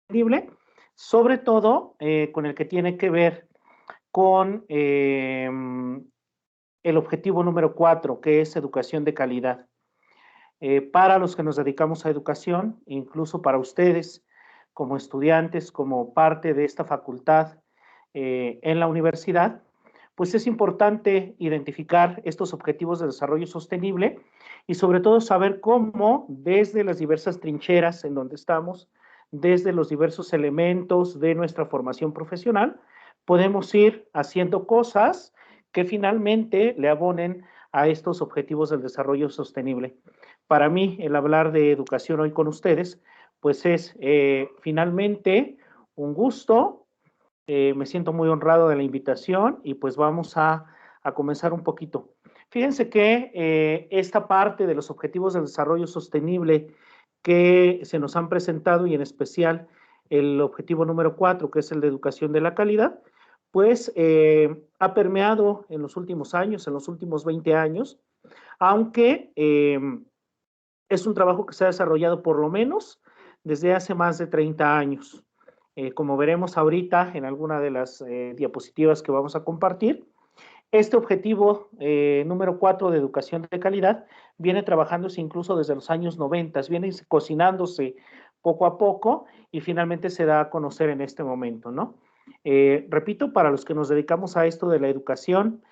sostenible, sobre todo con el que tiene que ver con el objetivo número 4, que es educación de calidad. Para los que nos dedicamos a educación, incluso para ustedes como estudiantes, como parte de esta facultad en la universidad, pues es importante identificar estos objetivos de desarrollo sostenible y sobre todo saber cómo desde las diversas trincheras en donde estamos, desde los diversos elementos de nuestra formación profesional, podemos ir haciendo cosas que finalmente le abonen a estos objetivos del desarrollo sostenible. Para mí, el hablar de educación hoy con ustedes, pues es finalmente un gusto. Me siento muy honrado de la invitación y pues vamos a comenzar un poquito. Fíjense que esta parte de los objetivos del desarrollo sostenible que se nos han presentado y en especial el objetivo número 4, que es el de educación de la calidad, pues ha permeado en los últimos años, en los últimos 20 años, aunque es un trabajo que se ha desarrollado por lo menos desde hace más de 30 años. Como veremos ahorita en alguna de las diapositivas que vamos a compartir, este objetivo número 4 de educación de calidad viene trabajándose incluso desde los años 90, viene cocinándose poco a poco y finalmente se da a conocer en este momento, ¿no? Repito, para los que nos dedicamos a esto de la educación,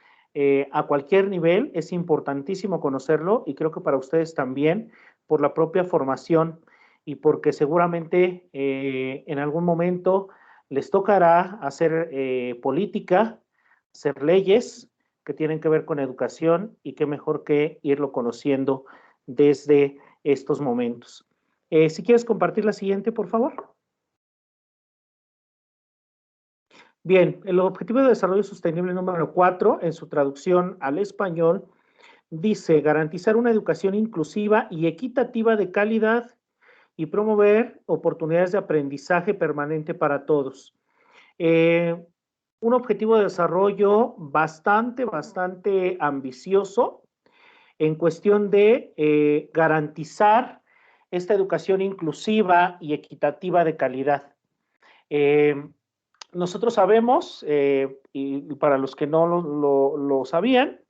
a cualquier nivel es importantísimo conocerlo y creo que para ustedes también, por la propia formación y porque seguramente en algún momento les tocará hacer política, hacer leyes que tienen que ver con educación y qué mejor que irlo conociendo desde estos momentos. Si quieres compartir la siguiente, por favor. Bien, el Objetivo de Desarrollo Sostenible número 4, en su traducción al español, dice garantizar una educación inclusiva y equitativa de calidad y promover oportunidades de aprendizaje permanente para todos. Un objetivo de desarrollo bastante ambicioso en cuestión de garantizar esta educación inclusiva y equitativa de calidad. Nosotros sabemos, y para los que no lo sabían,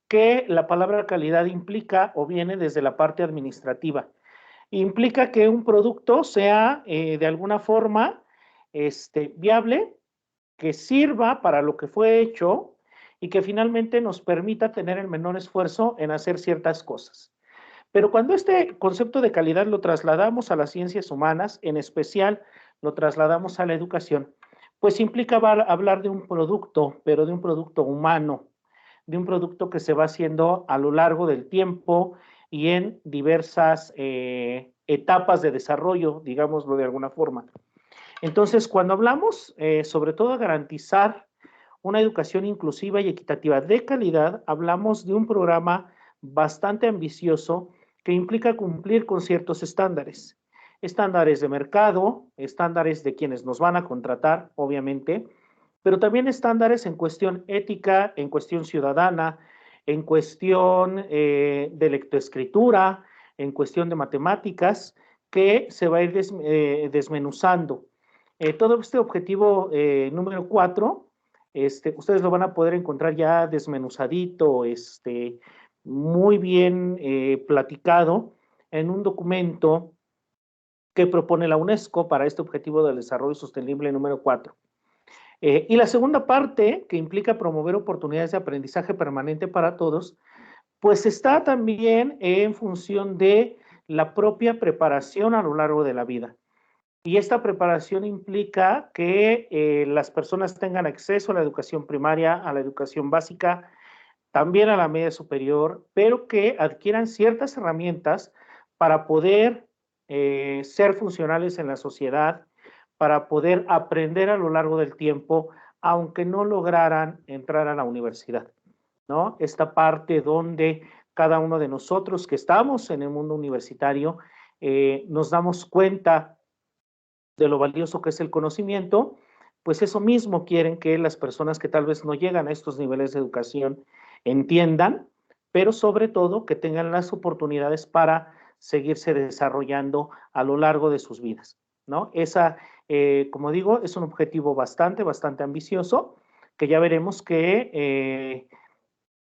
que la palabra calidad implica o viene desde la parte administrativa. Implica que un producto sea de alguna forma viable, que sirva para lo que fue hecho y que finalmente nos permita tener el menor esfuerzo en hacer ciertas cosas. Pero cuando este concepto de calidad lo trasladamos a las ciencias humanas, en especial lo trasladamos a la educación, pues implica hablar de un producto, pero de un producto humano, de un producto que se va haciendo a lo largo del tiempo y en diversas etapas de desarrollo, digámoslo de alguna forma. Entonces, cuando hablamos sobre todo de garantizar una educación inclusiva y equitativa de calidad, hablamos de un programa bastante ambicioso que implica cumplir con ciertos estándares. Estándares de mercado, estándares de quienes nos van a contratar, obviamente, pero también estándares en cuestión ética, en cuestión ciudadana, en cuestión de lectoescritura, en cuestión de matemáticas, que se va a ir desmenuzando. Todo este objetivo número 4, ustedes lo van a poder encontrar ya desmenuzadito, muy bien platicado en un documento que propone la UNESCO para este objetivo del desarrollo sostenible número 4. Y la segunda parte, que implica promover oportunidades de aprendizaje permanente para todos, pues está también en función de la propia preparación a lo largo de la vida. Y esta preparación implica que las personas tengan acceso a la educación primaria, a la educación básica, también a la media superior, pero que adquieran ciertas herramientas para poder ser funcionales en la sociedad, para poder aprender a lo largo del tiempo, aunque no lograran entrar a la universidad, ¿no? Esta parte donde cada uno de nosotros que estamos en el mundo universitario nos damos cuenta de lo valioso que es el conocimiento, pues eso mismo quieren que las personas que tal vez no llegan a estos niveles de educación entiendan, pero sobre todo que tengan las oportunidades para seguirse desarrollando a lo largo de sus vidas. ¿no? Como digo, es un objetivo bastante ambicioso, que ya veremos que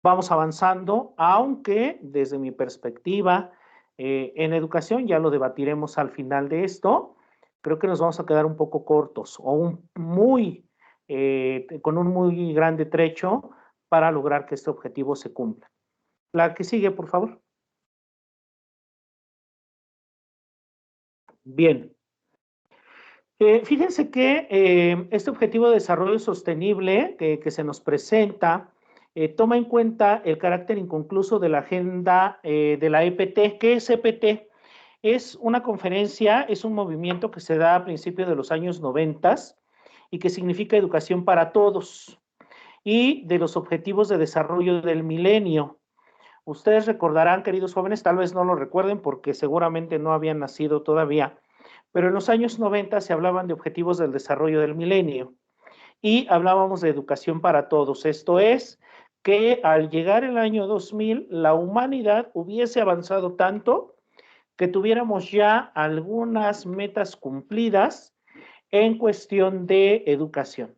vamos avanzando, aunque desde mi perspectiva en educación, ya lo debatiremos al final de esto, creo que nos vamos a quedar un poco cortos o con un muy grande trecho para lograr que este objetivo se cumpla. La que sigue, por favor. Bien. Fíjense que este objetivo de desarrollo sostenible que se nos presenta toma en cuenta el carácter inconcluso de la agenda de la EPT. ¿Qué es EPT? Es una conferencia, es un movimiento que se da a principios de los años 90 y que significa educación para todos y de los objetivos de desarrollo del milenio. Ustedes recordarán, queridos jóvenes, tal vez no lo recuerden porque seguramente no habían nacido todavía, pero en los años 90 se hablaban de objetivos del desarrollo del milenio y hablábamos de educación para todos. Esto es, que al llegar el año 2000, la humanidad hubiese avanzado tanto que tuviéramos ya algunas metas cumplidas en cuestión de educación.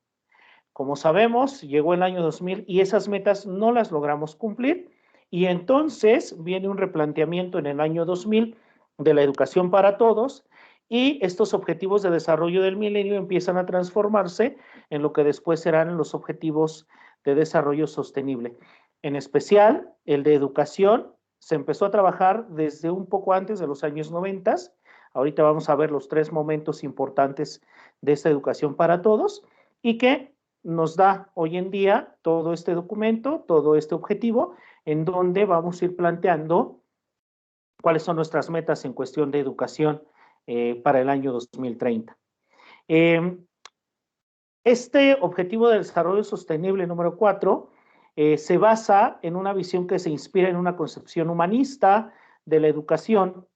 Como sabemos, llegó el año 2000 y esas metas no las logramos cumplir y entonces viene un replanteamiento en el año 2000 de la educación para todos y estos objetivos de desarrollo del milenio empiezan a transformarse en lo que después serán los objetivos de desarrollo sostenible. En especial, el de educación se empezó a trabajar desde un poco antes de los años 90. Ahorita vamos a ver los 3 momentos importantes de esta educación para todos y que nos da hoy en día todo este documento, todo este objetivo, en donde vamos a ir planteando cuáles son nuestras metas en cuestión de educación para el año 2030. Este objetivo de desarrollo sostenible número 4 se basa en una visión que se inspira en una concepción humanista de la educación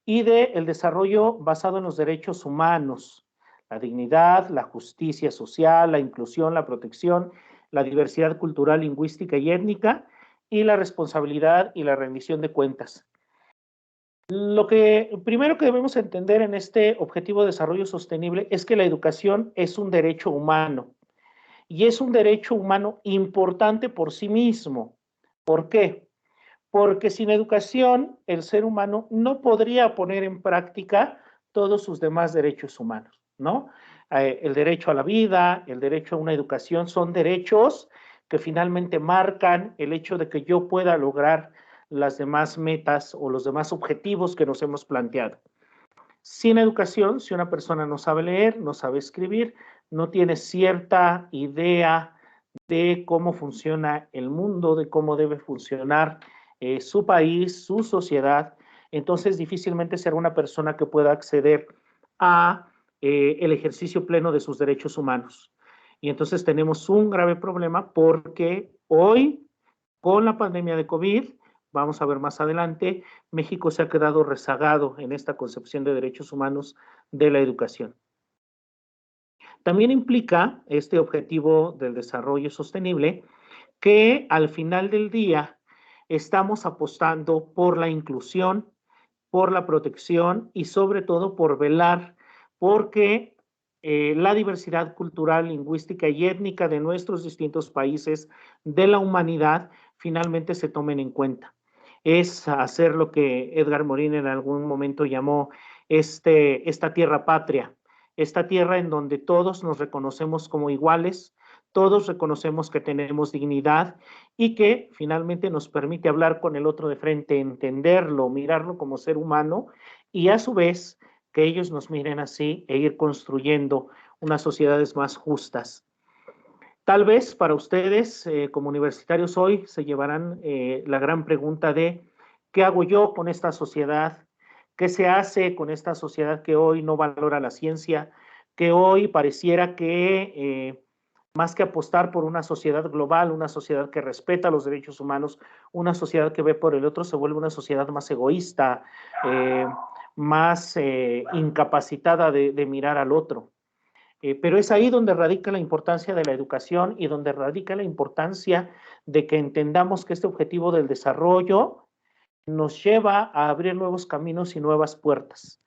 y del desarrollo basado en los derechos humanos, la dignidad, la justicia social, la inclusión, la protección, la diversidad cultural, lingüística y étnica, y la responsabilidad y la rendición de cuentas. Lo que primero que debemos entender en este objetivo de desarrollo sostenible es que la educación es un derecho humano y es un derecho humano importante por sí mismo. ¿Por qué? Porque sin educación el ser humano no podría poner en práctica todos sus demás derechos humanos, ¿no? El derecho a la vida, el derecho a una educación son derechos que finalmente marcan el hecho de que yo pueda lograr las demás metas o los demás objetivos que nos hemos planteado. Sin educación, si una persona no sabe leer, no sabe escribir, no tiene cierta idea de cómo funciona el mundo, de cómo debe funcionar su país, su sociedad, entonces difícilmente será una persona que pueda acceder a el ejercicio pleno de sus derechos humanos. Y entonces tenemos un grave problema porque hoy, con la pandemia de COVID, vamos a ver más adelante, México se ha quedado rezagado en esta concepción de derechos humanos de la educación. También implica este objetivo del desarrollo sostenible que al final del día estamos apostando por la inclusión, por la protección y sobre todo por velar porque la diversidad cultural, lingüística y étnica de nuestros distintos países de la humanidad finalmente se tomen en cuenta. Es hacer lo que Edgar Morin en algún momento llamó esta tierra patria, esta tierra en donde todos nos reconocemos como iguales, todos reconocemos que tenemos dignidad y que finalmente nos permite hablar con el otro de frente, entenderlo, mirarlo como ser humano y a su vez que ellos nos miren así e ir construyendo unas sociedades más justas. Tal vez para ustedes como universitarios hoy se llevarán la gran pregunta de ¿qué hago yo con esta sociedad? ¿Qué se hace con esta sociedad que hoy no valora la ciencia? Que hoy pareciera que más que apostar por una sociedad global, una sociedad que respeta los derechos humanos, una sociedad que ve por el otro, se vuelve una sociedad más egoísta, más incapacitada de mirar al otro. Pero es ahí donde radica la importancia de la educación y donde radica la importancia de que entendamos que este objetivo del desarrollo nos lleva a abrir nuevos caminos y nuevas puertas.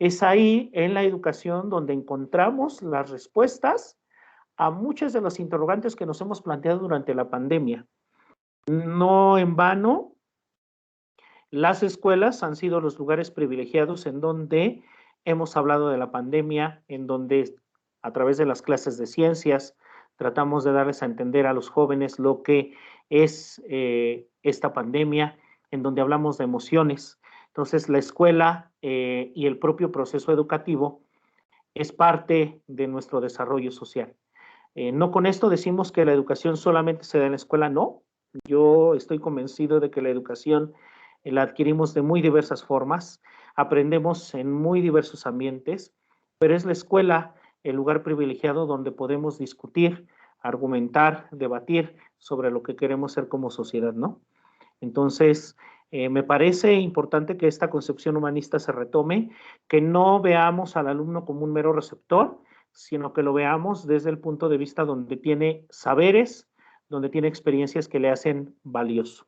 Es ahí en la educación donde encontramos las respuestas a muchas de las interrogantes que nos hemos planteado durante la pandemia. No en vano, las escuelas han sido los lugares privilegiados en donde hemos hablado de la pandemia, en donde a través de las clases de ciencias tratamos de darles a entender a los jóvenes lo que es esta pandemia, en donde hablamos de emociones. Entonces, la escuela y el propio proceso educativo es parte de nuestro desarrollo social. No con esto decimos que la educación solamente se da en la escuela, no. Yo estoy convencido de que la educación la adquirimos de muy diversas formas, aprendemos en muy diversos ambientes, pero es la escuela el lugar privilegiado donde podemos discutir, argumentar, debatir sobre lo que queremos ser como sociedad, ¿no? Entonces, me parece importante que esta concepción humanista se retome, que no veamos al alumno como un mero receptor, sino que lo veamos desde el punto de vista donde tiene saberes, donde tiene experiencias que le hacen valioso.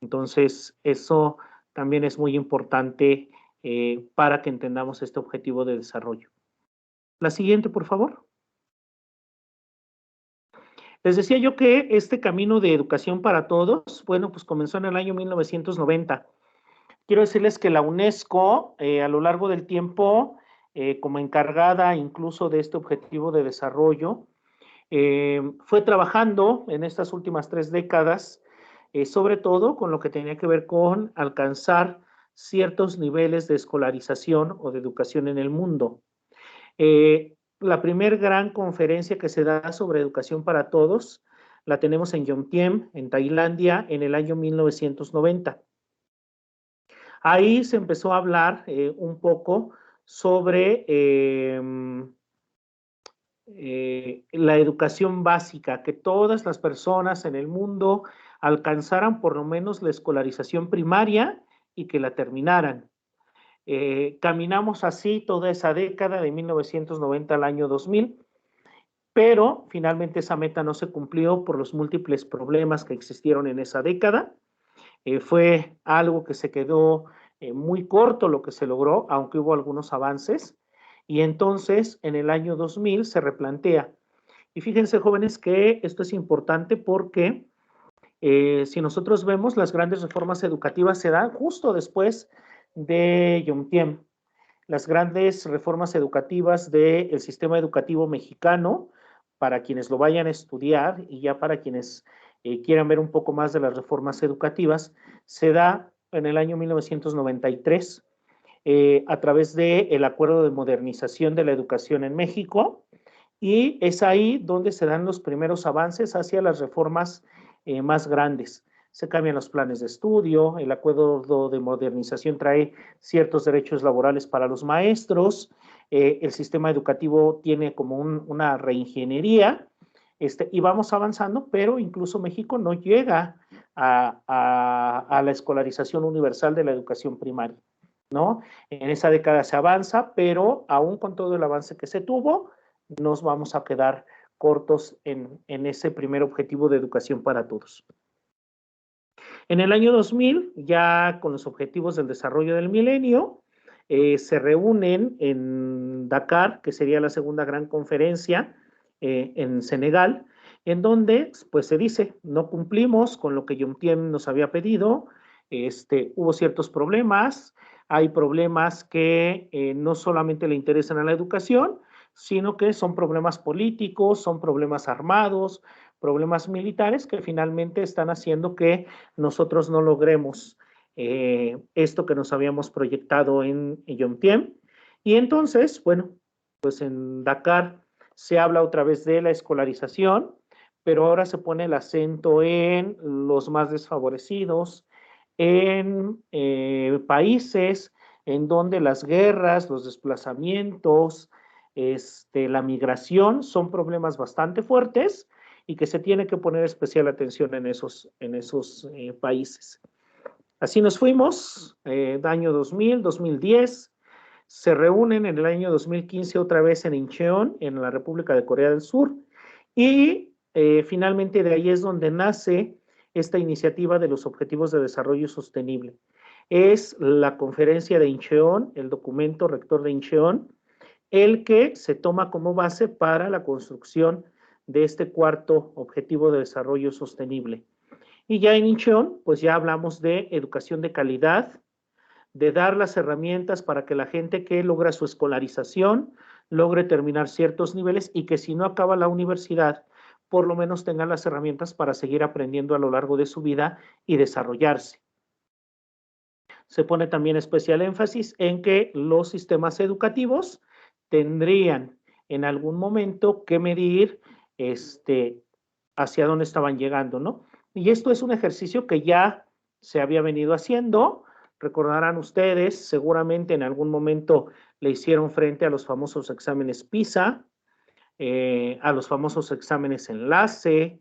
Entonces, eso también es muy importante para que entendamos este objetivo de desarrollo. La siguiente, por favor. Les decía yo que este camino de educación para todos, bueno, pues comenzó en el año 1990. Quiero decirles que la UNESCO, a lo largo del tiempo, como encargada incluso de este objetivo de desarrollo, fue trabajando en estas últimas 3 décadas, sobre todo con lo que tenía que ver con alcanzar ciertos niveles de escolarización o de educación en el mundo. La primer gran conferencia que se da sobre educación para todos la tenemos en Yomtien, en Tailandia, en el año 1990. Ahí se empezó a hablar un poco sobre la educación básica, que todas las personas en el mundo alcanzaran por lo menos la escolarización primaria y que la terminaran. Caminamos así toda esa década de 1990 al año 2000, pero finalmente esa meta no se cumplió por los múltiples problemas que existieron en esa década. Fue algo que se quedó muy corto lo que se logró, aunque hubo algunos avances, y entonces en el año 2000 se replantea. Y fíjense, jóvenes, que esto es importante porque si nosotros vemos, las grandes reformas educativas se dan justo después de Yomtien. Las grandes reformas educativas del sistema educativo mexicano, para quienes lo vayan a estudiar y ya para quienes quieran ver un poco más de las reformas educativas, se da en el año 1993 a través del Acuerdo de Modernización de la Educación en México, y es ahí donde se dan los primeros avances hacia las reformas más grandes. Se cambian los planes de estudio, el acuerdo de modernización trae ciertos derechos laborales para los maestros, el sistema educativo tiene como una reingeniería, y vamos avanzando, pero incluso México no llega a la escolarización universal de la educación primaria, ¿no? En esa década se avanza, pero aún con todo el avance que se tuvo, nos vamos a quedar cortos en ese primer objetivo de educación para todos. En el año 2000, ya con los objetivos del desarrollo del milenio, se reúnen en Dakar, que sería la segunda gran conferencia en Senegal, en donde pues se dice, no cumplimos con lo que Yomtien nos había pedido, hubo ciertos problemas, hay problemas que no solamente le interesan a la educación, sino que son problemas políticos, son problemas armados, problemas militares que finalmente están haciendo que nosotros no logremos esto que nos habíamos proyectado en Yomtien. Y entonces, bueno, pues en Dakar se habla otra vez de la escolarización, pero ahora se pone el acento en los más desfavorecidos, en países en donde las guerras, los desplazamientos, la migración son problemas bastante fuertes y que se tiene que poner especial atención en esos países. Así nos fuimos, año 2000, 2010, se reúnen en el año 2015 otra vez en Incheon, en la República de Corea del Sur, y finalmente de ahí es donde nace esta iniciativa de los Objetivos de Desarrollo Sostenible. es la conferencia de Incheon, el documento rector de Incheon, el que se toma como base para la construcción de este cuarto objetivo de desarrollo sostenible. Y ya en Incheon, pues ya hablamos de educación de calidad, de dar las herramientas para que la gente que logra su escolarización logre terminar ciertos niveles y que si no acaba la universidad, por lo menos tengan las herramientas para seguir aprendiendo a lo largo de su vida y desarrollarse. Se pone también especial énfasis en que los sistemas educativos tendrían en algún momento que medir hacia dónde estaban llegando, ¿no? Y esto es un ejercicio que ya se había venido haciendo. Recordarán ustedes, seguramente en algún momento le hicieron frente a los famosos exámenes PISA, a los famosos exámenes enlace,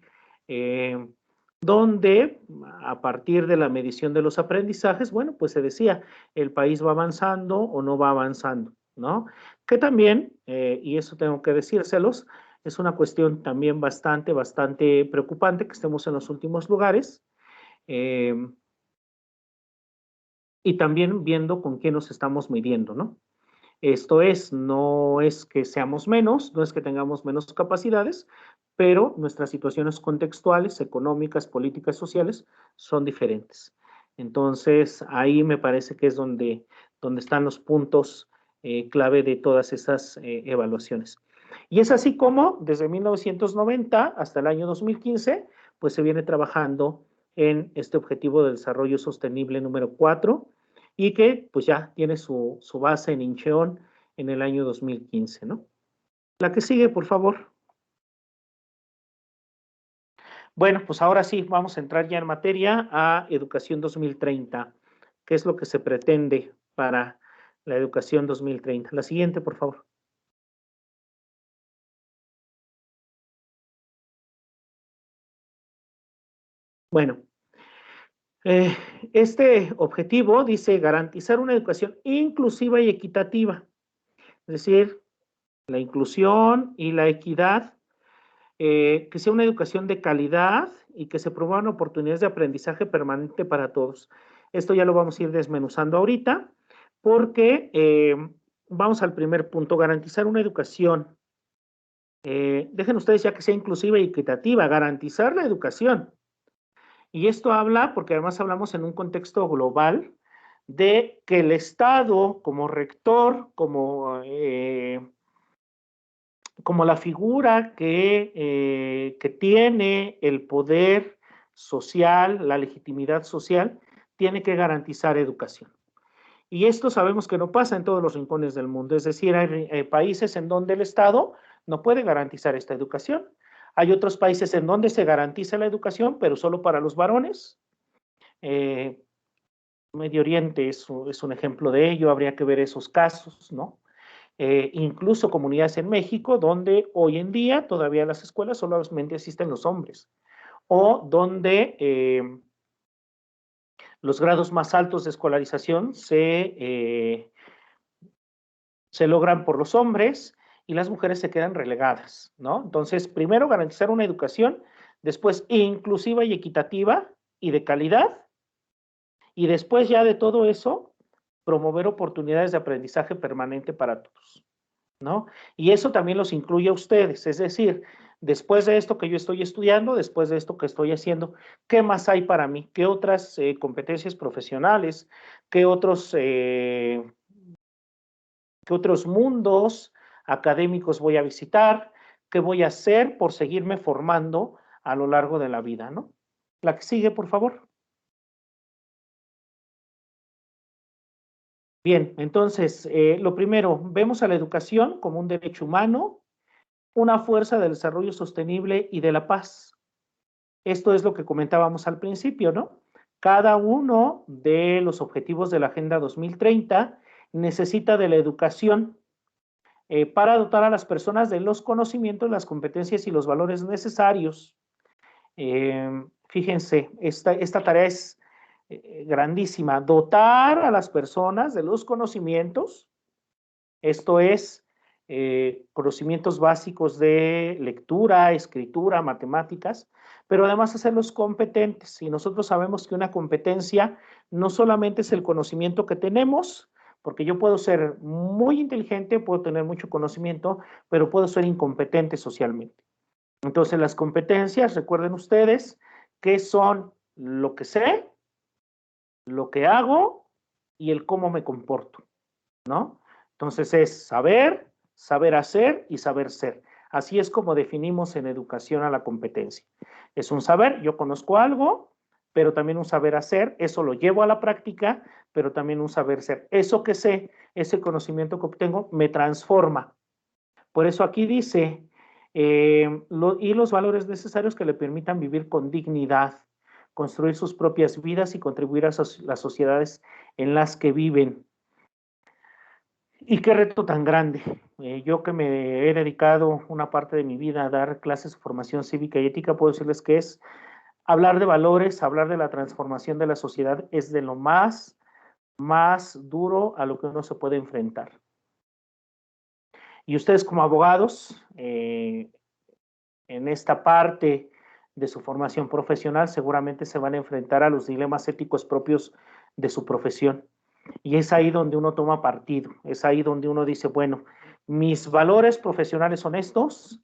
donde a partir de la medición de los aprendizajes, bueno, pues se decía, el país va avanzando o no va avanzando, ¿no? Que también, y eso tengo que decírselos, es una cuestión también bastante preocupante que estemos en los últimos lugares, y también viendo con quién nos estamos midiendo, ¿no? Esto es, no es que seamos menos, no es que tengamos menos capacidades, pero nuestras situaciones contextuales, económicas, políticas, sociales son diferentes. Entonces, ahí me parece que es donde están los puntos clave de todas esas evaluaciones. Y es así como desde 1990 hasta el año 2015, pues se viene trabajando en este objetivo de desarrollo sostenible número 4 y que pues ya tiene su base en Incheon en el año 2015, ¿no? La que sigue, por favor. Bueno, pues ahora sí, vamos a entrar ya en materia a Educación 2030. ¿Qué es lo que se pretende para la Educación 2030? La siguiente, por favor. Bueno, eh, este objetivo dice garantizar una educación inclusiva y equitativa, es decir, la inclusión y la equidad, que sea una educación de calidad y que se promuevan oportunidades de aprendizaje permanente para todos. Esto ya lo vamos a ir desmenuzando ahorita, porque vamos al primer punto, garantizar una educación. Dejen ustedes ya que sea inclusiva y equitativa, garantizar la educación. Y esto habla, porque además hablamos en un contexto global, de que el Estado como rector, como la figura que tiene el poder social, la legitimidad social, tiene que garantizar educación. Y esto sabemos que no pasa en todos los rincones del mundo, es decir, hay países en donde el Estado no puede garantizar esta educación. Hay otros países en donde se garantiza la educación, pero solo para los varones. Medio Oriente es un ejemplo de ello, habría que ver esos casos, ¿no? Incluso comunidades en México donde hoy en día todavía las escuelas solamente asisten los hombres, o donde los grados más altos de escolarización se logran por los hombres y las mujeres se quedan relegadas, ¿no? Entonces, primero garantizar una educación, después inclusiva y equitativa y de calidad, y después ya de todo eso, promover oportunidades de aprendizaje permanente para todos, ¿no? Y eso también los incluye a ustedes, es decir, después de esto que yo estoy estudiando, después de esto que estoy haciendo, ¿qué más hay para mí? ¿Qué otras competencias profesionales? ¿Qué otros mundos académicos voy a visitar? ¿Qué voy a hacer por seguirme formando a lo largo de la vida, ¿no? La que sigue, por favor. Bien, entonces, lo primero, vemos a la educación como un derecho humano, una fuerza del desarrollo sostenible y de la paz. Esto es lo que comentábamos al principio, ¿no? Cada uno de los objetivos de la Agenda 2030 necesita de la educación para dotar a las personas de los conocimientos, las competencias y los valores necesarios. Fíjense, esta tarea es grandísima, dotar a las personas de los conocimientos, esto es conocimientos básicos de lectura, escritura, matemáticas, pero además hacerlos competentes. Y nosotros sabemos que una competencia no solamente es el conocimiento que tenemos, porque yo puedo ser muy inteligente, puedo tener mucho conocimiento, pero puedo ser incompetente socialmente. Entonces, las competencias, recuerden ustedes, que son lo que sé, lo que hago y el cómo me comporto, ¿no? Entonces es saber, saber hacer y saber ser. Así es como definimos en educación a la competencia. Es un saber, yo conozco algo, pero también un saber hacer, eso lo llevo a la práctica, pero también un saber ser. Eso que sé, ese conocimiento que obtengo, me transforma. Por eso aquí dice, y los valores necesarios que le permitan vivir con dignidad, construir sus propias vidas y contribuir a las sociedades en las que viven. Y qué reto tan grande. Yo que me he dedicado una parte de mi vida a dar clases de formación cívica y ética, puedo decirles que es hablar de valores, hablar de la transformación de la sociedad, es de lo más duro a lo que uno se puede enfrentar. Y ustedes como abogados, en esta parte de su formación profesional, seguramente se van a enfrentar a los dilemas éticos propios de su profesión. Y es ahí donde uno toma partido, es ahí donde uno dice, bueno, mis valores profesionales son estos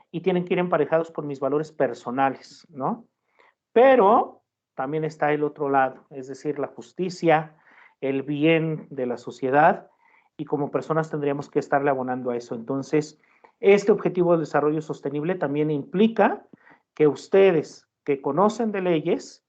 y tienen que ir emparejados por mis valores personales, ¿no? Pero también está el otro lado, es decir, la justicia, el bien de la sociedad, y como personas tendríamos que estarle abonando a eso. Entonces, este objetivo de desarrollo sostenible también implica que ustedes que conocen de leyes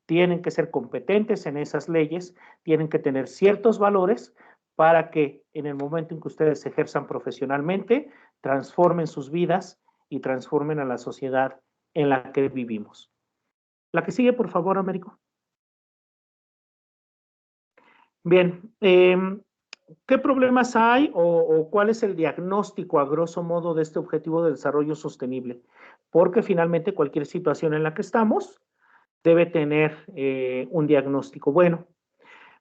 tienen que ser competentes en esas leyes, tienen que tener ciertos valores para que en el momento en que ustedes ejerzan profesionalmente, transformen sus vidas y transformen a la sociedad en la que vivimos. La que sigue, por favor, Américo. Bien, ¿qué problemas hay o cuál es el diagnóstico a grosso modo de este objetivo de desarrollo sostenible? Porque finalmente cualquier situación en la que estamos debe tener un diagnóstico. Bueno,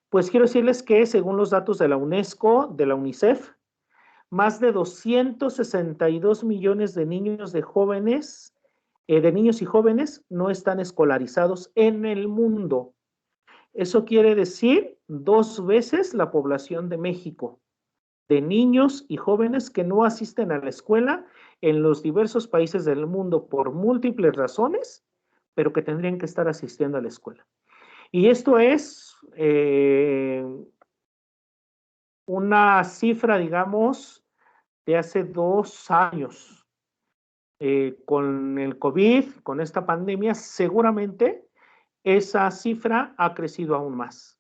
pues quiero decirles que según los datos de la UNESCO, de la UNICEF, más de 262 millones de niños de niños y jóvenes no están escolarizados en el mundo. Eso quiere decir 2 veces la población de México, de niños y jóvenes que no asisten a la escuela en los diversos países del mundo por múltiples razones, pero que tendrían que estar asistiendo a la escuela. Y esto es una cifra, digamos, de hace 2 años. Con el COVID, con esta pandemia, seguramente esa cifra ha crecido aún más.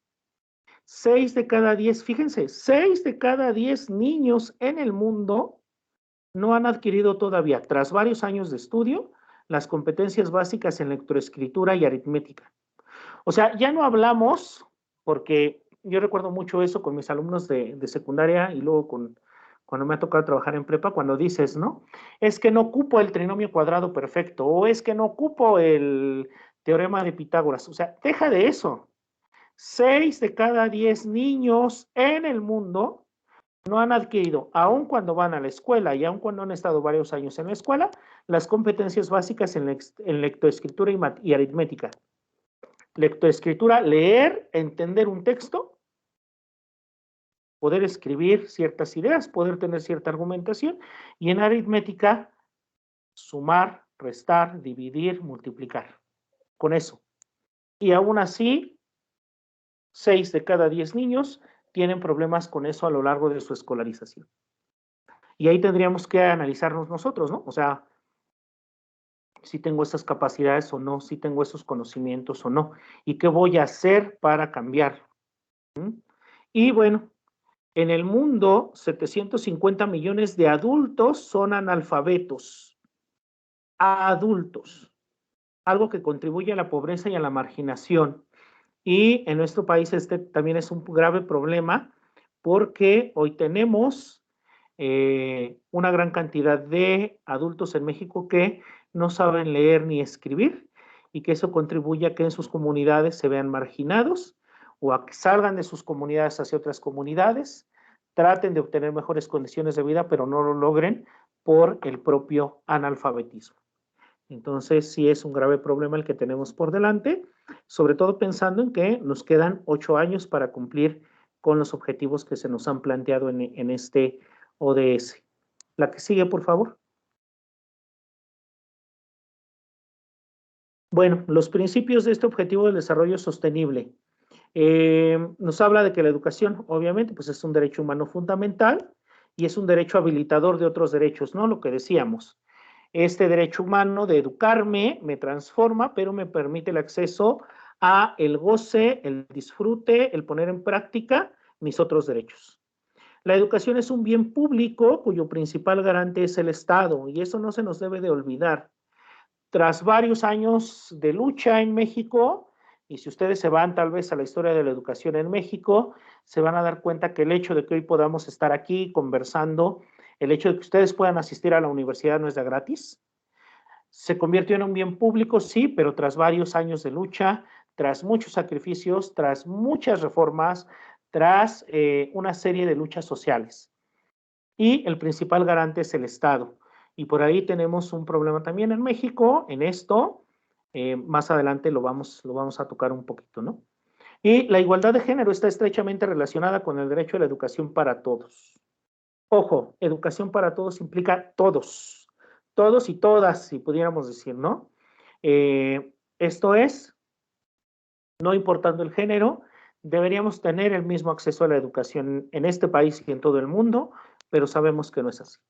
6 de cada 10, fíjense, 6 de cada 10 niños en el mundo no han adquirido todavía, tras varios años de estudio, las competencias básicas en lectoescritura y aritmética. O sea, ya no hablamos, porque yo recuerdo mucho eso con mis alumnos de secundaria y luego cuando me ha tocado trabajar en prepa, cuando dices, ¿no? Es que no ocupo el trinomio cuadrado perfecto, o es que no ocupo el teorema de Pitágoras. O sea, deja de eso. 6 de cada 10 niños en el mundo no han adquirido, aun cuando van a la escuela y aun cuando han estado varios años en la escuela, las competencias básicas en lectoescritura y aritmética. Lectoescritura, leer, entender un texto, poder escribir ciertas ideas, poder tener cierta argumentación, y en aritmética, sumar, restar, dividir, multiplicar. Con eso. Y aún así, 6 de cada 10 niños tienen problemas con eso a lo largo de su escolarización. Y ahí tendríamos que analizarnos nosotros, ¿no? O sea, si tengo esas capacidades o no, si tengo esos conocimientos o no, y qué voy a hacer para cambiarlo. Y bueno, en el mundo, 750 millones de adultos son analfabetos. Adultos. Algo que contribuye a la pobreza y a la marginación. Y en nuestro país este también es un grave problema porque hoy tenemos una gran cantidad de adultos en México que no saben leer ni escribir y que eso contribuye a que en sus comunidades se vean marginados o a que salgan de sus comunidades hacia otras comunidades, traten de obtener mejores condiciones de vida, pero no lo logren por el propio analfabetismo. Entonces, sí es un grave problema el que tenemos por delante, sobre todo pensando en que nos quedan 8 años para cumplir con los objetivos que se nos han planteado en este ODS. La que sigue, por favor. Bueno, los principios de este objetivo del desarrollo sostenible. Nos habla de que la educación, obviamente, pues es un derecho humano fundamental y es un derecho habilitador de otros derechos, ¿no? Lo que decíamos. Este derecho humano de educarme me transforma, pero me permite el acceso a el goce, el disfrute, el poner en práctica mis otros derechos. La educación es un bien público cuyo principal garante es el Estado y eso no se nos debe de olvidar. Tras varios años de lucha en México, y si ustedes se van tal vez a la historia de la educación en México, se van a dar cuenta que el hecho de que hoy podamos estar aquí conversando, el hecho de que ustedes puedan asistir a la universidad no es de gratis. Se convirtió en un bien público, sí, pero tras varios años de lucha, tras muchos sacrificios, tras muchas reformas, tras una serie de luchas sociales. Y el principal garante es el Estado. Y por ahí tenemos un problema también en México, en esto. Más adelante lo vamos a tocar un poquito, ¿no? Y la igualdad de género está estrechamente relacionada con el derecho a la educación para todos. Ojo, educación para todos implica todos y todas, si pudiéramos decir, ¿no? Esto es, no importando el género, deberíamos tener el mismo acceso a la educación en este país y en todo el mundo, pero sabemos que no es así.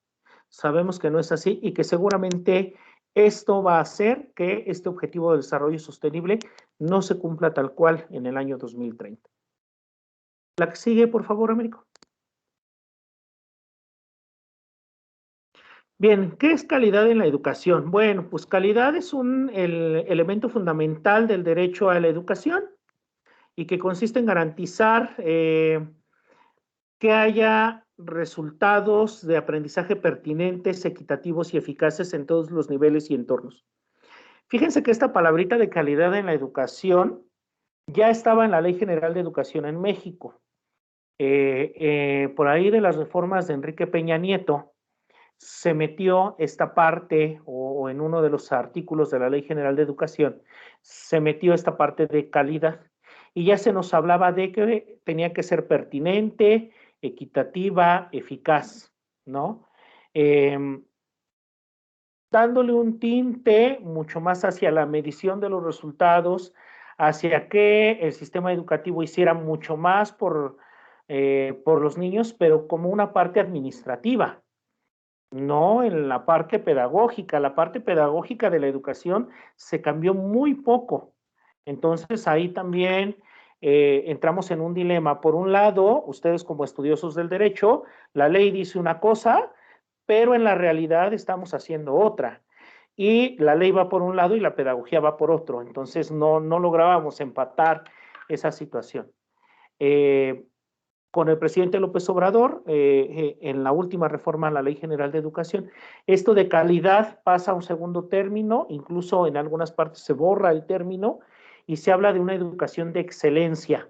Sabemos que no es así y que seguramente esto va a hacer que este objetivo de desarrollo sostenible no se cumpla tal cual en el año 2030. La que sigue, por favor, Américo. Bien, ¿qué es calidad en la educación? Bueno, pues calidad es el elemento fundamental del derecho a la educación y que consiste en garantizar que haya resultados de aprendizaje pertinentes, equitativos y eficaces en todos los niveles y entornos. Fíjense que esta palabrita de calidad en la educación ya estaba en la Ley General de Educación en México. Por ahí de las reformas de Enrique Peña Nieto, se metió esta parte, o en uno de los artículos de la Ley General de Educación, se metió esta parte de calidad. Y ya se nos hablaba de que tenía que ser pertinente, equitativa, eficaz, ¿no? Dándole un tinte mucho más hacia la medición de los resultados, hacia que el sistema educativo hiciera mucho más por los niños, pero como una parte administrativa, no en la parte pedagógica. La parte pedagógica de la educación se cambió muy poco. Entonces ahí también entramos en un dilema. Por un lado, ustedes como estudiosos del derecho, la ley dice una cosa, pero en la realidad estamos haciendo otra. Y la ley va por un lado y la pedagogía va por otro. Entonces no lográbamos empatar esa situación. Con el presidente López Obrador, en la última reforma a la Ley General de Educación, esto de calidad pasa a un segundo término, incluso en algunas partes se borra el término y se habla de una educación de excelencia.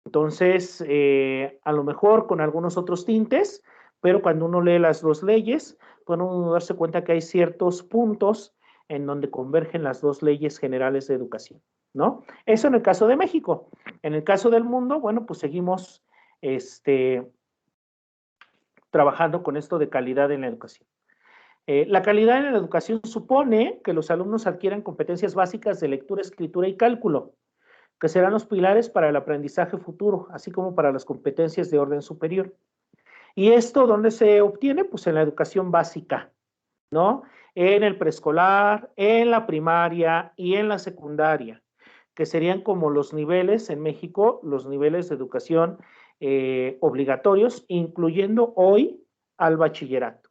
Entonces, a lo mejor con algunos otros tintes, pero cuando uno lee las dos leyes, puede uno darse cuenta que hay ciertos puntos en donde convergen las dos leyes generales de educación, ¿no? Eso en el caso de México. En el caso del mundo, bueno, pues seguimos trabajando con esto de calidad en la educación. La calidad en la educación supone que los alumnos adquieran competencias básicas de lectura, escritura y cálculo, que serán los pilares para el aprendizaje futuro, así como para las competencias de orden superior. ¿Y esto dónde se obtiene? Pues en la educación básica, ¿no? En el preescolar, en la primaria y en la secundaria, que serían como los niveles en México, los niveles de educación obligatorios, incluyendo hoy al bachillerato,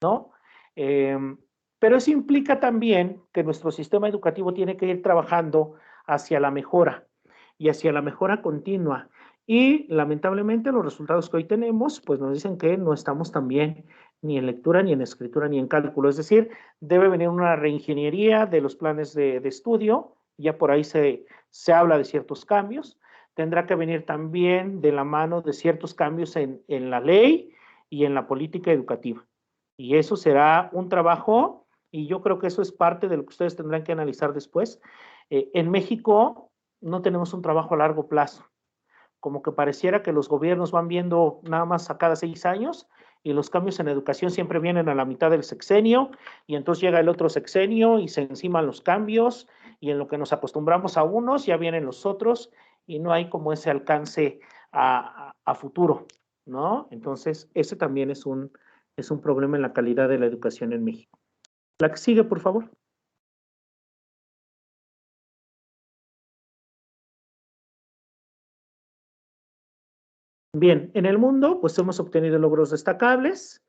¿no? Pero eso implica también que nuestro sistema educativo tiene que ir trabajando hacia la mejora y hacia la mejora continua. Y lamentablemente los resultados que hoy tenemos, pues nos dicen que no estamos tan bien ni en lectura, ni en escritura, ni en cálculo. Es decir, debe venir una reingeniería de los planes de estudio, ya por ahí se habla de ciertos cambios, tendrá que venir también de la mano de ciertos cambios en la ley y en la política educativa. Y eso será un trabajo, y yo creo que eso es parte de lo que ustedes tendrán que analizar después. En México no tenemos un trabajo a largo plazo, como que pareciera que los gobiernos van viendo nada más a cada 6 años y los cambios en educación siempre vienen a la mitad del sexenio y entonces llega el otro sexenio y se enciman los cambios y en lo que nos acostumbramos a unos ya vienen los otros y no hay como ese alcance a futuro, ¿no? Entonces, ese también es un problema en la calidad de la educación en México. La que sigue, por favor. Bien, en el mundo, pues hemos obtenido logros destacables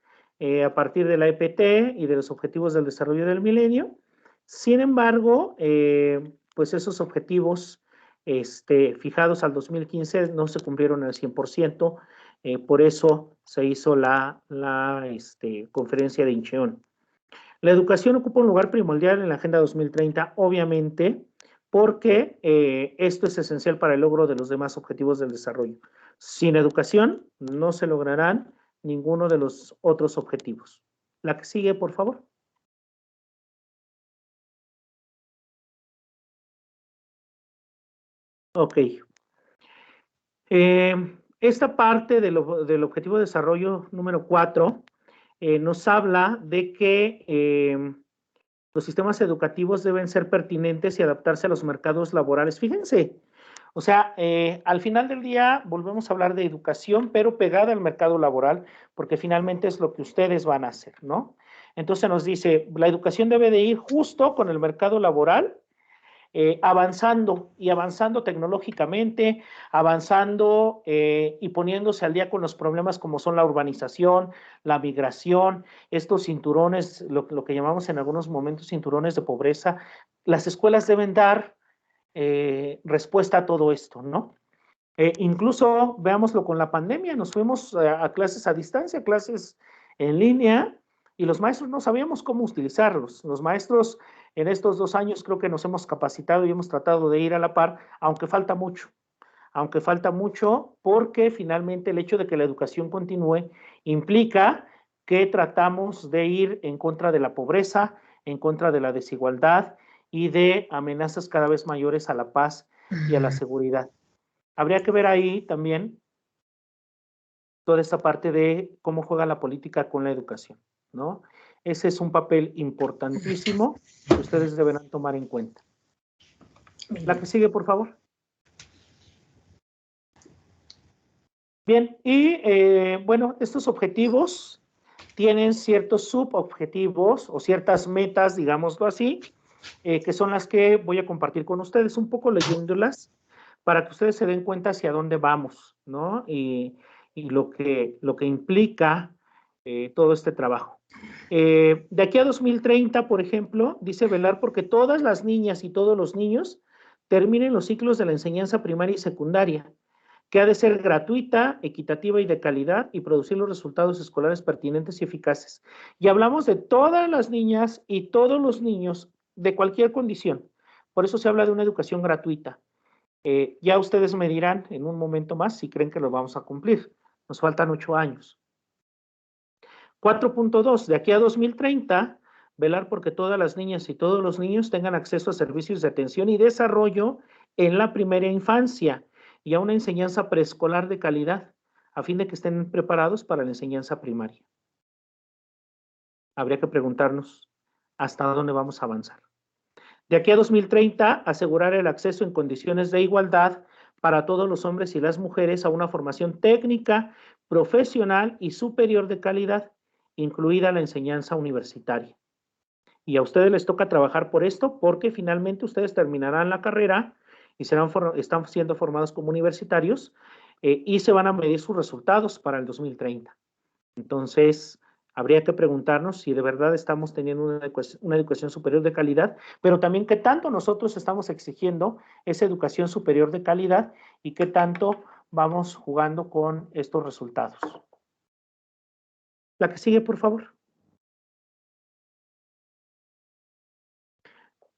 a partir de la EPT y de los Objetivos del Desarrollo del Milenio. Sin embargo, pues esos objetivos fijados al 2015 no se cumplieron al 100%, por eso se hizo la conferencia de Incheon. La educación ocupa un lugar primordial en la Agenda 2030, obviamente, porque esto es esencial para el logro de los demás objetivos del desarrollo. Sin educación no se lograrán ninguno de los otros objetivos. La que sigue, por favor. Ok. Esta parte del objetivo de desarrollo número 4 nos habla de que los sistemas educativos deben ser pertinentes y adaptarse a los mercados laborales. Fíjense, o sea, al final del día volvemos a hablar de educación, pero pegada al mercado laboral, porque finalmente es lo que ustedes van a hacer, ¿no? Entonces nos dice, la educación debe de ir justo con el mercado laboral, avanzando y avanzando tecnológicamente, avanzando y poniéndose al día con los problemas como son la urbanización, la migración, estos cinturones, lo que llamamos en algunos momentos cinturones de pobreza. Las escuelas deben dar respuesta a todo esto, ¿no? Incluso veámoslo con la pandemia, nos fuimos a clases a distancia, clases en línea, y los maestros no sabíamos cómo utilizarlos. Los maestros en estos 2 años creo que nos hemos capacitado y hemos tratado de ir a la par, aunque falta mucho, porque finalmente el hecho de que la educación continúe implica que tratamos de ir en contra de la pobreza, en contra de la desigualdad y de amenazas cada vez mayores a la paz y a la seguridad. Habría que ver ahí también toda esta parte de cómo juega la política con la educación, ¿no? Ese es un papel importantísimo que ustedes deberán tomar en cuenta. La que sigue, por favor. Bien, y bueno, estos objetivos tienen ciertos subobjetivos o ciertas metas, digámoslo así, que son las que voy a compartir con ustedes, un poco leyéndolas, para que ustedes se den cuenta hacia dónde vamos, ¿no? Y lo que implica todo este trabajo. De aquí a 2030, por ejemplo, dice velar porque todas las niñas y todos los niños terminen los ciclos de la enseñanza primaria y secundaria, que ha de ser gratuita, equitativa y de calidad y producir los resultados escolares pertinentes y eficaces. Y hablamos de todas las niñas y todos los niños de cualquier condición. Por eso se habla de una educación gratuita. Ya ustedes me dirán en un momento más si creen que lo vamos a cumplir. Nos faltan 8 años. 4.2, de aquí a 2030, velar porque todas las niñas y todos los niños tengan acceso a servicios de atención y desarrollo en la primera infancia y a una enseñanza preescolar de calidad, a fin de que estén preparados para la enseñanza primaria. Habría que preguntarnos hasta dónde vamos a avanzar. De aquí a 2030, asegurar el acceso en condiciones de igualdad para todos los hombres y las mujeres a una formación técnica, profesional y superior de calidad, incluida la enseñanza universitaria. Y a ustedes les toca trabajar por esto porque finalmente ustedes terminarán la carrera y están siendo formados como universitarios y se van a medir sus resultados para el 2030. Entonces, habría que preguntarnos si de verdad estamos teniendo una educación superior de calidad, pero también qué tanto nosotros estamos exigiendo esa educación superior de calidad y qué tanto vamos jugando con estos resultados. La que sigue, por favor.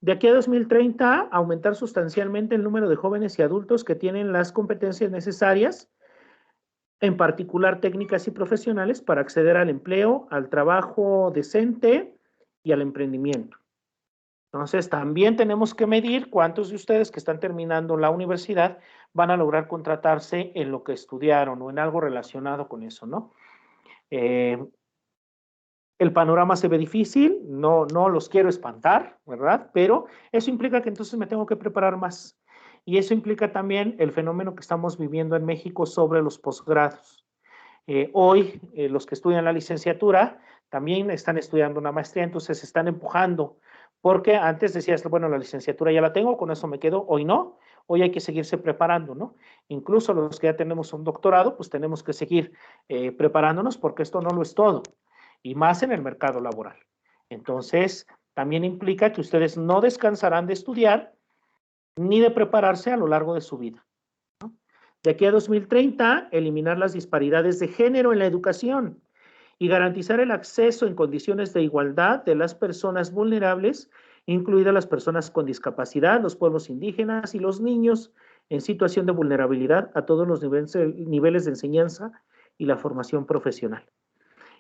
De aquí a 2030, aumentar sustancialmente el número de jóvenes y adultos que tienen las competencias necesarias, en particular técnicas y profesionales, para acceder al empleo, al trabajo decente y al emprendimiento. Entonces, también tenemos que medir cuántos de ustedes que están terminando la universidad van a lograr contratarse en lo que estudiaron o en algo relacionado con eso, ¿no? El panorama se ve difícil, no los quiero espantar, ¿verdad? Pero eso implica que entonces me tengo que preparar más. Y eso implica también el fenómeno que estamos viviendo en México sobre los posgrados. Hoy, los que estudian la licenciatura también están estudiando una maestría, entonces están empujando, porque antes decías, bueno, la licenciatura ya la tengo, con eso me quedo, hoy no, hoy hay que seguirse preparando, ¿no? Incluso los que ya tenemos un doctorado, pues tenemos que seguir preparándonos porque esto no lo es todo, y más en el mercado laboral. Entonces, también implica que ustedes no descansarán de estudiar ni de prepararse a lo largo de su vida. De aquí a 2030, eliminar las disparidades de género en la educación y garantizar el acceso en condiciones de igualdad de las personas vulnerables, incluidas las personas con discapacidad, los pueblos indígenas y los niños en situación de vulnerabilidad a todos los niveles de enseñanza y la formación profesional.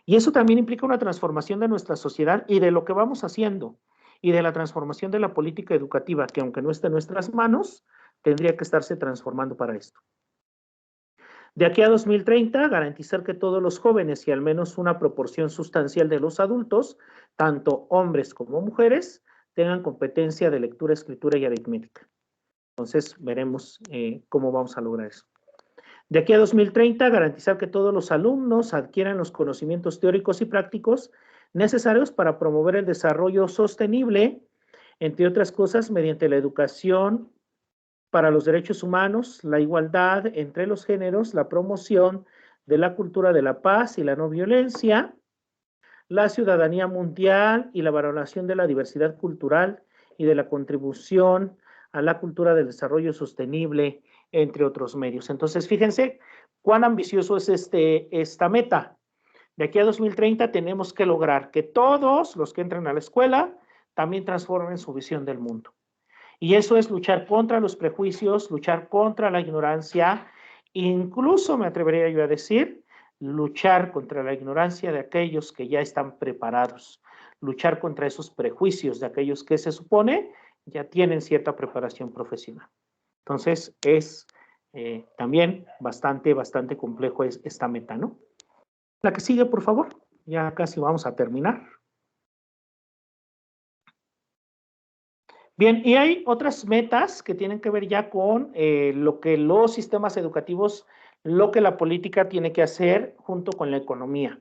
Y eso también implica una transformación de nuestra sociedad y de lo que vamos haciendo y de la transformación de la política educativa, que aunque no esté en nuestras manos, tendría que estarse transformando para esto. De aquí a 2030, garantizar que todos los jóvenes y al menos una proporción sustancial de los adultos, tanto hombres como mujeres, tengan competencia de lectura, escritura y aritmética. Entonces, veremos cómo vamos a lograr eso. De aquí a 2030, garantizar que todos los alumnos adquieran los conocimientos teóricos y prácticos necesarios para promover el desarrollo sostenible, entre otras cosas, mediante la educación para los derechos humanos, la igualdad entre los géneros, la promoción de la cultura de la paz y la no violencia, la ciudadanía mundial y la valoración de la diversidad cultural y de la contribución a la cultura del desarrollo sostenible, entre otros medios. Entonces, fíjense cuán ambicioso es esta meta. De aquí a 2030 tenemos que lograr que todos los que entren a la escuela también transformen su visión del mundo. Y eso es luchar contra los prejuicios, luchar contra la ignorancia, incluso me atrevería yo a decir, luchar contra la ignorancia de aquellos que ya están preparados, luchar contra esos prejuicios de aquellos que se supone ya tienen cierta preparación profesional. Entonces, es también bastante complejo esta meta, ¿no? La que sigue, por favor. Ya casi vamos a terminar. Bien, y hay otras metas que tienen que ver ya con lo que los sistemas educativos, lo que la política tiene que hacer junto con la economía.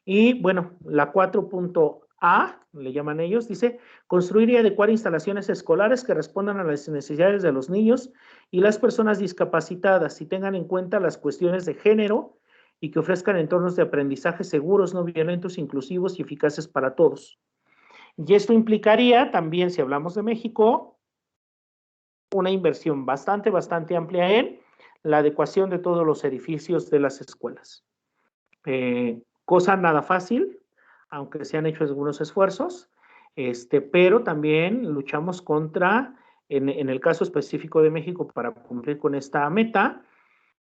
Y bueno, la 4.A, le llaman ellos, dice, construir y adecuar instalaciones escolares que respondan a las necesidades de los niños y las personas discapacitadas y tengan en cuenta las cuestiones de género y que ofrezcan entornos de aprendizaje seguros, no violentos, inclusivos y eficaces para todos. Y esto implicaría también, si hablamos de México, una inversión bastante amplia en la adecuación de todos los edificios de las escuelas. Cosa nada fácil, aunque se han hecho algunos esfuerzos, pero también luchamos contra, en el caso específico de México, para cumplir con esta meta,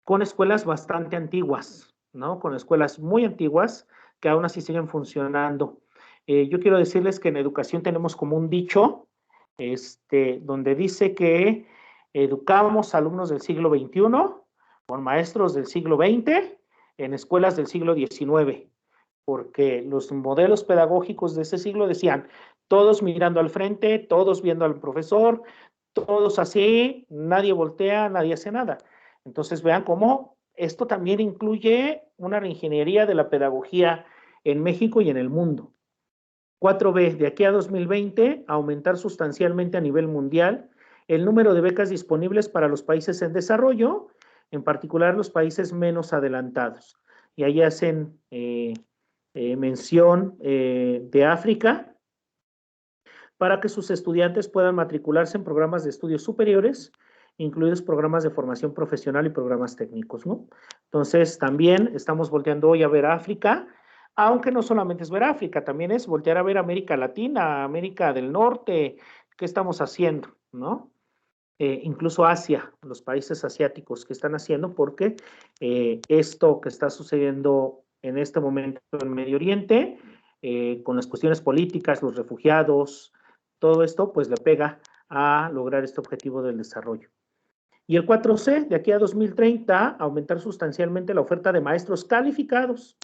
con escuelas bastante antiguas, ¿no? Con escuelas muy antiguas que aún así siguen funcionando. Yo quiero decirles que en educación tenemos como un dicho, donde dice que educamos alumnos del siglo XXI con maestros del siglo XX en escuelas del siglo XIX, porque los modelos pedagógicos de ese siglo decían, todos mirando al frente, todos viendo al profesor, todos así, nadie voltea, nadie hace nada. Entonces vean cómo esto también incluye una reingeniería de la pedagogía en México y en el mundo. 4B, de aquí a 2020, aumentar sustancialmente a nivel mundial el número de becas disponibles para los países en desarrollo, en particular los países menos adelantados. Y ahí hacen mención de África, para que sus estudiantes puedan matricularse en programas de estudios superiores, incluidos programas de formación profesional y programas técnicos, ¿no? Entonces, también estamos volteando hoy a ver África, aunque no solamente es ver África, también es voltear a ver América Latina, América del Norte, ¿Qué estamos haciendo? ¿No? Incluso Asia, los países asiáticos, ¿qué están haciendo? Porque esto que está sucediendo en este momento en Medio Oriente, con las cuestiones políticas, los refugiados, todo esto, pues le pega a lograr este objetivo del desarrollo. Y el 4C, de aquí a 2030, aumentar sustancialmente la oferta de maestros calificados,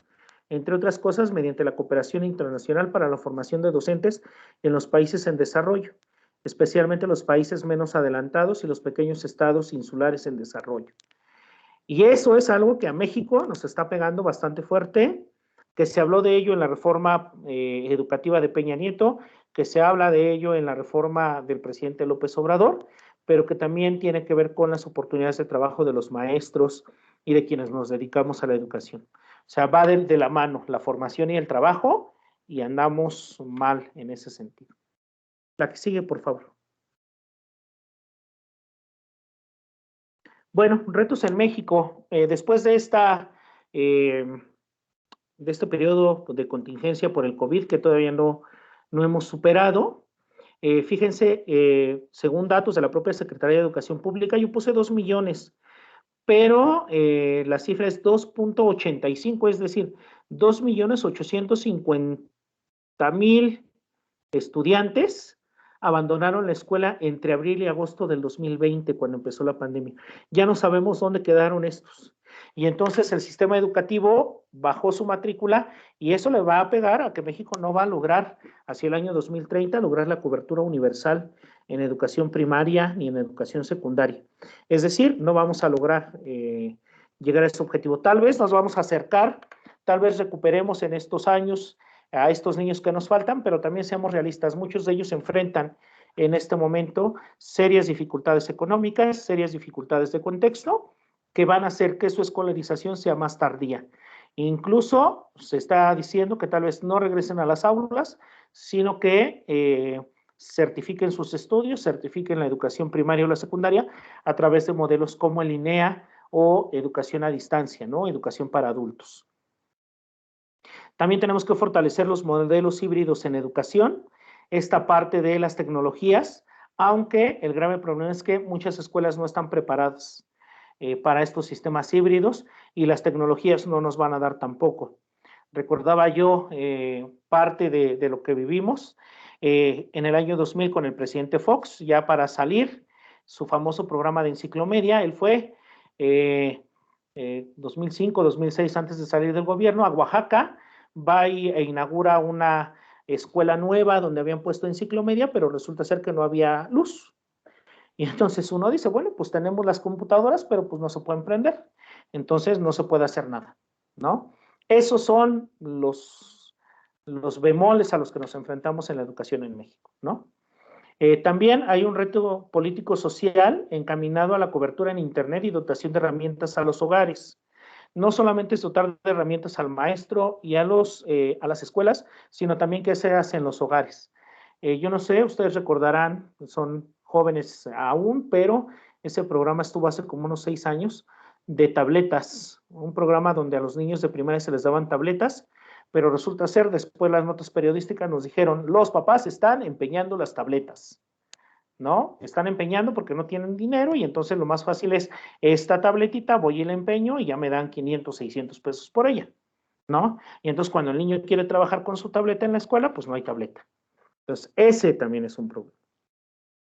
entre otras cosas, mediante la cooperación internacional para la formación de docentes en los países en desarrollo, especialmente los países menos adelantados y los pequeños estados insulares en desarrollo. Y eso es algo que a México nos está pegando bastante fuerte, que se habló de ello en la reforma educativa de Peña Nieto, que se habla de ello en la reforma del presidente López Obrador, pero que también tiene que ver con las oportunidades de trabajo de los maestros y de quienes nos dedicamos a la educación. O sea, va de la mano la formación y el trabajo y andamos mal en ese sentido. La que sigue, por favor. Bueno, retos en México. Después de este periodo de contingencia por el COVID que todavía no hemos superado, fíjense, según datos de la propia Secretaría de Educación Pública, yo puse 2 millones, pero la cifra es 2.85, es decir, 2.850.000 estudiantes abandonaron la escuela entre abril y agosto del 2020, cuando empezó la pandemia. Ya no sabemos dónde quedaron estos. Y entonces el sistema educativo bajó su matrícula y eso le va a pegar a que México no va a lograr hacia el año 2030 lograr la cobertura universal en educación primaria ni en educación secundaria. Es decir, no vamos a lograr llegar a ese objetivo. Tal vez nos vamos a acercar, tal vez recuperemos en estos años a estos niños que nos faltan, pero también seamos realistas, muchos de ellos enfrentan en este momento serias dificultades económicas, serias dificultades de contexto, que van a hacer que su escolarización sea más tardía. Incluso se está diciendo que tal vez no regresen a las aulas, sino que certifiquen sus estudios, certifiquen la educación primaria o la secundaria a través de modelos como el INEA o educación a distancia, ¿no? Educación para adultos. También tenemos que fortalecer los modelos híbridos en educación, esta parte de las tecnologías, aunque el grave problema es que muchas escuelas no están preparadas para estos sistemas híbridos y las tecnologías no nos van a dar tampoco. Recordaba yo parte de lo que vivimos en el año 2000 con el presidente Fox, ya para salir su famoso programa de enciclomedia, él fue 2005, 2006, antes de salir del gobierno, a Oaxaca, va e inaugura una escuela nueva donde habían puesto enciclomedia, pero resulta ser que no había luz. Y entonces uno dice, bueno, pues tenemos las computadoras, pero pues no se pueden prender. Entonces no se puede hacer nada, ¿no? Esos son los bemoles a los que nos enfrentamos en la educación en México, ¿no? También hay un reto político-social encaminado a la cobertura en Internet y dotación de herramientas a los hogares. No solamente es dotar de herramientas al maestro y a las escuelas, sino también que se hace en los hogares. Yo no sé, ustedes recordarán, son jóvenes aún, pero ese programa estuvo hace como unos 6 años de tabletas, un programa donde a los niños de primaria se les daban tabletas, pero resulta ser, después las notas periodísticas nos dijeron, los papás están empeñando las tabletas, ¿no? Están empeñando porque no tienen dinero y entonces lo más fácil es esta tabletita, voy y la empeño y ya me dan 500, 600 pesos por ella, ¿no? Y entonces cuando el niño quiere trabajar con su tableta en la escuela, pues no hay tableta. Entonces, ese también es un problema.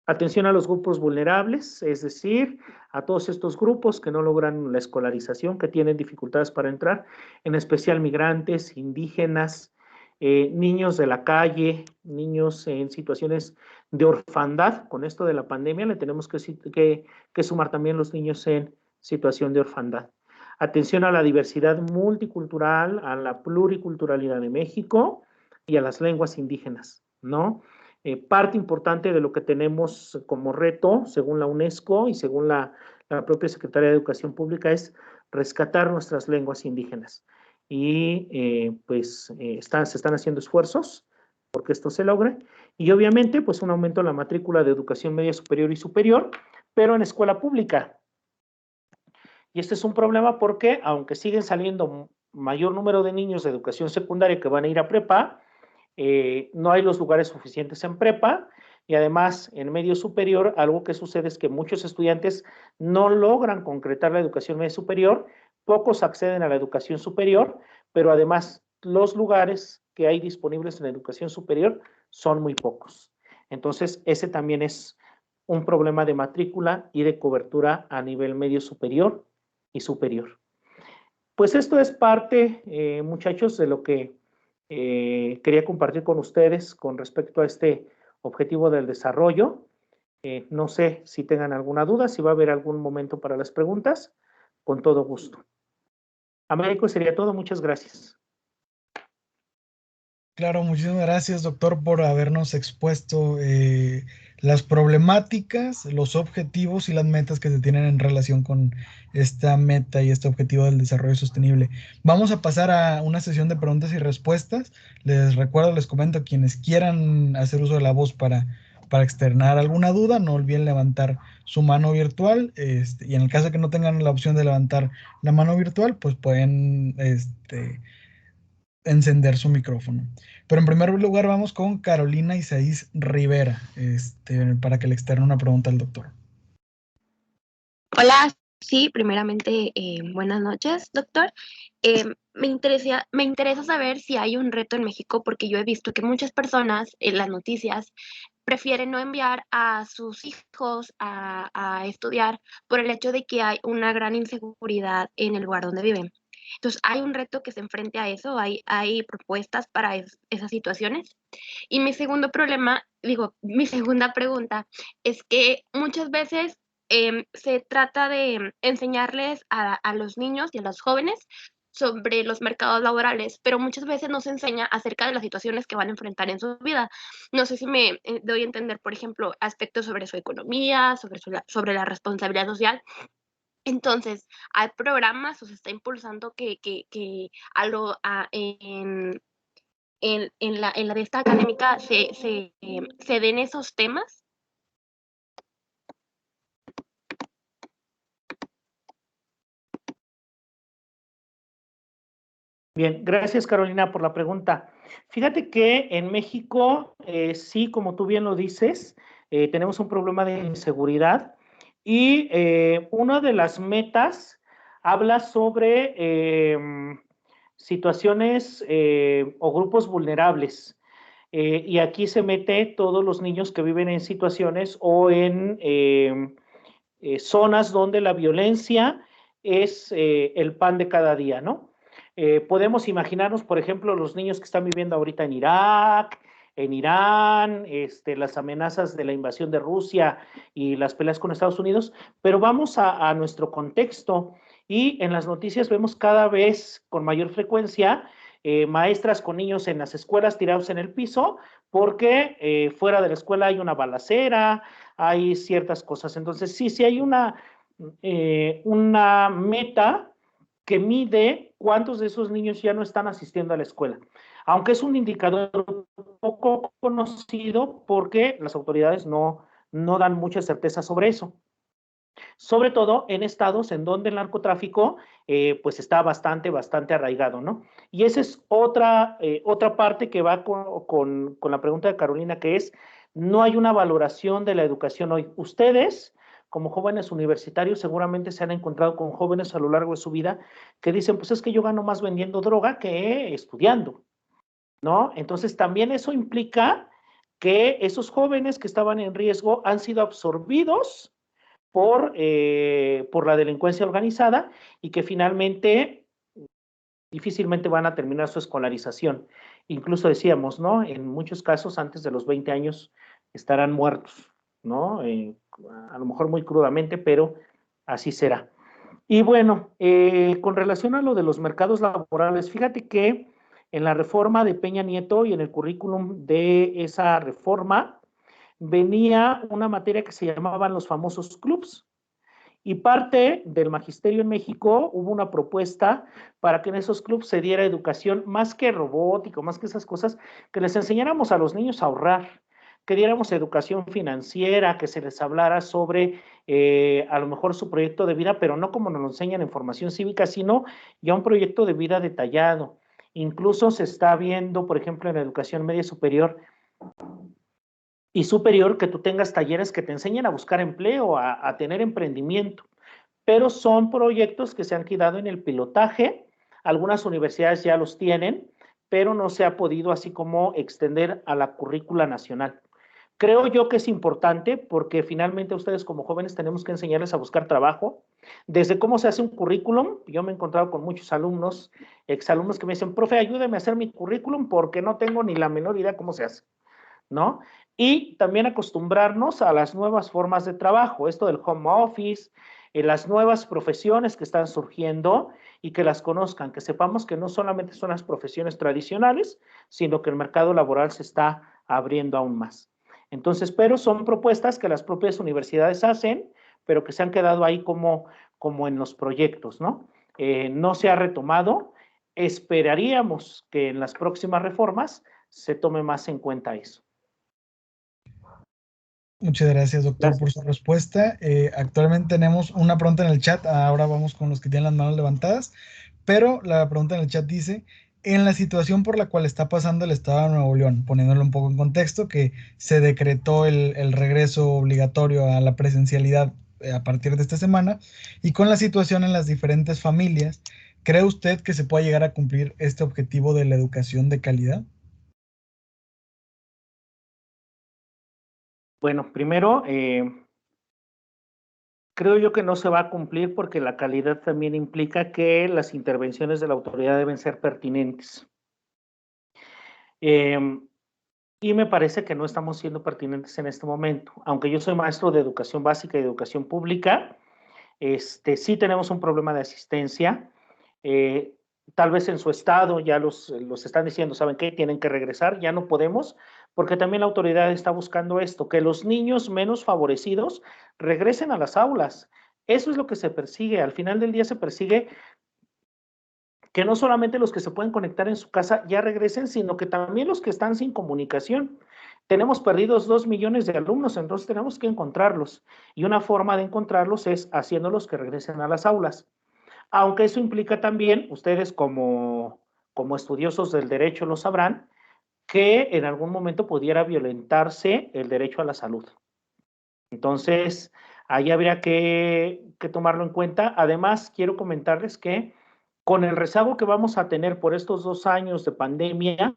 Atención a los grupos vulnerables, es decir, a todos estos grupos que no logran la escolarización, que tienen dificultades para entrar, en especial migrantes, indígenas, niños de la calle, niños en situaciones de orfandad. Con esto de la pandemia le tenemos que sumar también los niños en situación de orfandad. Atención a la diversidad multicultural, a la pluriculturalidad de México y a las lenguas indígenas, ¿no? Parte importante de lo que tenemos como reto, según la UNESCO y según la propia Secretaría de Educación Pública, es rescatar nuestras lenguas indígenas. Y se están haciendo esfuerzos porque esto se logre. Y obviamente, pues un aumento en la matrícula de educación media superior y superior, pero en escuela pública. Y este es un problema porque, aunque siguen saliendo mayor número de niños de educación secundaria que van a ir a prepa, no hay los lugares suficientes en prepa Y además, en medio superior, algo que sucede es que muchos estudiantes no logran concretar la educación media superior, pocos acceden a la educación superior, pero además los lugares que hay disponibles en la educación superior son muy pocos. Entonces, ese también es un problema de matrícula y de cobertura a nivel medio superior y superior. Pues esto es parte, muchachos, de lo que quería compartir con ustedes con respecto a este objetivo del desarrollo. No sé si tengan alguna duda, si va a haber algún momento para las preguntas, con todo gusto. Américo, sería todo. Muchas gracias. Claro, muchísimas gracias, doctor, por habernos expuesto las problemáticas, los objetivos y las metas que se tienen en relación con esta meta y este objetivo del desarrollo sostenible. Vamos a pasar a una sesión de preguntas y respuestas. Les recuerdo, les comento, quienes quieran hacer uso de la voz para externar alguna duda, no olviden levantar su mano virtual, y en el caso de que no tengan la opción de levantar la mano virtual, pues pueden encender su micrófono. Pero en primer lugar vamos con Carolina Isaís Rivera, para que le externe una pregunta al doctor. Hola, sí, primeramente, buenas noches, doctor. Me interesa saber si hay un reto en México, porque yo he visto que muchas personas en las noticias prefieren no enviar a sus hijos a estudiar por el hecho de que hay una gran inseguridad en el lugar donde viven. Entonces, ¿hay un reto que se enfrente a eso? ¿Hay propuestas para esas situaciones? Y mi segundo problema, mi segunda pregunta es que muchas veces se trata de enseñarles a los niños y a los jóvenes sobre los mercados laborales, pero muchas veces no se enseña acerca de las situaciones que van a enfrentar en su vida. No sé si me doy a entender, por ejemplo, aspectos sobre su economía, sobre la responsabilidad social. Entonces, hay programas o se está impulsando que en la de esta académica se den esos temas. Bien, gracias Carolina por la pregunta. Fíjate que en México, sí, como tú bien lo dices, tenemos un problema de inseguridad y una de las metas habla sobre situaciones o grupos vulnerables. Y aquí se mete todos los niños que viven en situaciones o en zonas donde la violencia es el pan de cada día, ¿no? Podemos imaginarnos, por ejemplo, los niños que están viviendo ahorita en Irak, en Irán, las amenazas de la invasión de Rusia y las peleas con Estados Unidos, pero vamos a nuestro contexto y en las noticias vemos cada vez con mayor frecuencia maestras con niños en las escuelas tirados en el piso porque fuera de la escuela hay una balacera, hay ciertas cosas. Entonces, sí hay una meta que mide cuántos de esos niños ya no están asistiendo a la escuela. Aunque es un indicador poco conocido porque las autoridades no dan mucha certeza sobre eso. Sobre todo en estados en donde el narcotráfico pues está bastante arraigado, ¿no? Y esa es otra parte que va con la pregunta de Carolina, que es, no hay una valoración de la educación hoy. Ustedes, como jóvenes universitarios, seguramente se han encontrado con jóvenes a lo largo de su vida que dicen, pues es que yo gano más vendiendo droga que estudiando, ¿no? Entonces también eso implica que esos jóvenes que estaban en riesgo han sido absorbidos por la delincuencia organizada y que finalmente difícilmente van a terminar su escolarización. Incluso decíamos, ¿no? En muchos casos antes de los 20 años estarán muertos, ¿no? A lo mejor muy crudamente, pero así será. Y bueno, con relación a lo de los mercados laborales, fíjate que en la reforma de Peña Nieto y en el currículum de esa reforma venía una materia que se llamaban los famosos clubs. Y parte del magisterio en México hubo una propuesta para que en esos clubes se diera educación más que robótica, más que esas cosas, que les enseñáramos a los niños a ahorrar, que diéramos educación financiera, que se les hablara sobre a lo mejor su proyecto de vida, pero no como nos lo enseñan en formación cívica, sino ya un proyecto de vida detallado. Incluso se está viendo, por ejemplo, en la educación media superior, y superior que tú tengas talleres que te enseñen a buscar empleo, a tener emprendimiento, pero son proyectos que se han quedado en el pilotaje. Algunas universidades ya los tienen, pero no se ha podido así como extender a la currícula nacional. Creo yo que es importante porque finalmente ustedes como jóvenes tenemos que enseñarles a buscar trabajo. Desde cómo se hace un currículum, yo me he encontrado con muchos alumnos, exalumnos que me dicen, profe, ayúdeme a hacer mi currículum porque no tengo ni la menor idea cómo se hace, ¿no? Y también acostumbrarnos a las nuevas formas de trabajo, esto del home office, las nuevas profesiones que están surgiendo y que las conozcan, que sepamos que no solamente son las profesiones tradicionales, sino que el mercado laboral se está abriendo aún más. Entonces, pero son propuestas que las propias universidades hacen, pero que se han quedado ahí como en los proyectos, ¿no? No se ha retomado. Esperaríamos que en las próximas reformas se tome más en cuenta eso. Muchas gracias, doctor, por su respuesta. Actualmente tenemos una pregunta en el chat. Ahora vamos con los que tienen las manos levantadas. Pero la pregunta en el chat dice, en la situación por la cual está pasando el Estado de Nuevo León, poniéndolo un poco en contexto, que se decretó el regreso obligatorio a la presencialidad a partir de esta semana, y con la situación en las diferentes familias, ¿cree usted que se pueda llegar a cumplir este objetivo de la educación de calidad? Bueno, primero, creo yo que no se va a cumplir porque la calidad también implica que las intervenciones de la autoridad deben ser pertinentes. Y me parece que no estamos siendo pertinentes en este momento. Aunque yo soy maestro de educación básica y educación pública, sí tenemos un problema de asistencia. Tal vez en su estado ya los están diciendo, ¿saben qué? Tienen que regresar, ya no podemos, porque también la autoridad está buscando esto, que los niños menos favorecidos regresen a las aulas. Eso es lo que se persigue. Al final del día se persigue que no solamente los que se pueden conectar en su casa ya regresen, sino que también los que están sin comunicación. Tenemos perdidos 2 millones de alumnos, entonces tenemos que encontrarlos. Y una forma de encontrarlos es haciéndolos que regresen a las aulas. Aunque eso implica también, ustedes como estudiosos del derecho lo sabrán, que en algún momento pudiera violentarse el derecho a la salud. Entonces, ahí habría que tomarlo en cuenta. Además, quiero comentarles que con el rezago que vamos a tener por estos 2 años de pandemia,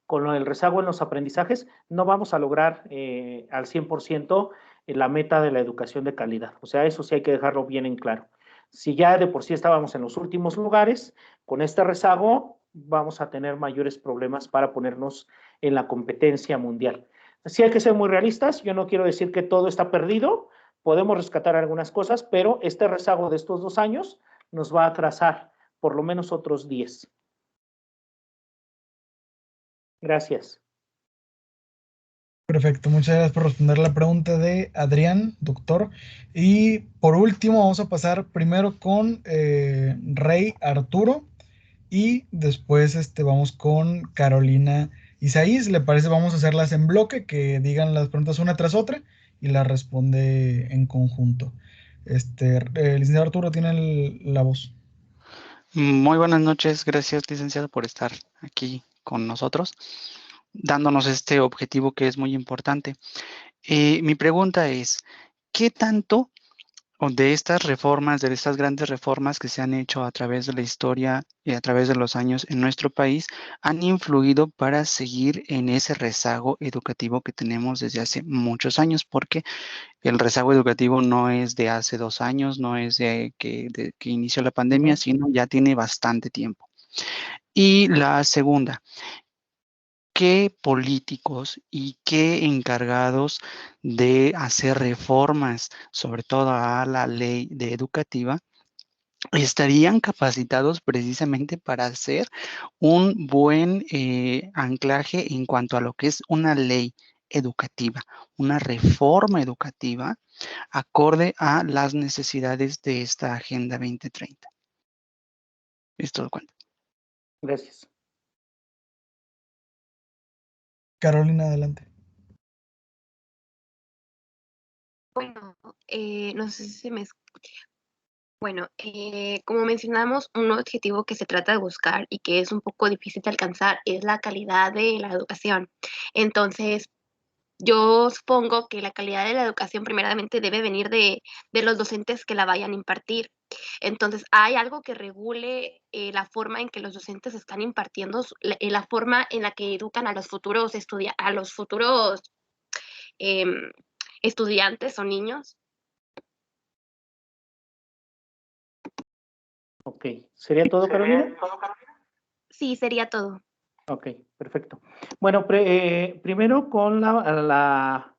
con el rezago en los aprendizajes, no vamos a lograr al 100% la meta de la educación de calidad. O sea, eso sí hay que dejarlo bien en claro. Si ya de por sí estábamos en los últimos lugares, con este rezago vamos a tener mayores problemas para ponernos en la competencia mundial. Sí hay que ser muy realistas, yo no quiero decir que todo está perdido, podemos rescatar algunas cosas, pero este rezago de estos 2 años nos va a atrasar por lo menos otros 10. Gracias. Perfecto, muchas gracias por responder la pregunta de Adrián, doctor. Y por último, vamos a pasar primero con Rey Arturo y después vamos con Carolina Isaís. ¿Le parece? Vamos a hacerlas en bloque, que digan las preguntas una tras otra y las responde en conjunto. Licenciado Arturo tiene la voz. Muy buenas noches, gracias licenciado por estar aquí con nosotros, dándonos este objetivo que es muy importante. Mi pregunta es, ¿qué tanto de estas reformas, de estas grandes reformas que se han hecho a través de la historia y a través de los años en nuestro país han influido para seguir en ese rezago educativo que tenemos desde hace muchos años? Porque el rezago educativo no es de hace 2 años, no es de que inició la pandemia, sino ya tiene bastante tiempo. Y la segunda, ¿qué políticos y qué encargados de hacer reformas, sobre todo a la ley educativa, estarían capacitados precisamente para hacer un buen anclaje en cuanto a lo que es una ley educativa, una reforma educativa acorde a las necesidades de esta Agenda 2030? Es todo cuanto. Gracias. Carolina, adelante. Bueno, no sé si me escucha. Bueno, como mencionamos, un objetivo que se trata de buscar y que es un poco difícil de alcanzar es la calidad de la educación. Entonces, yo supongo que la calidad de la educación primeramente debe venir de los docentes que la vayan a impartir. Entonces, ¿hay algo que regule la forma en que los docentes están impartiendo, la forma en la que educan a los futuros em, estudiantes o niños? Ok, ¿sería todo, Carolina? Sí, sería todo. Ok, perfecto. Bueno, primero con la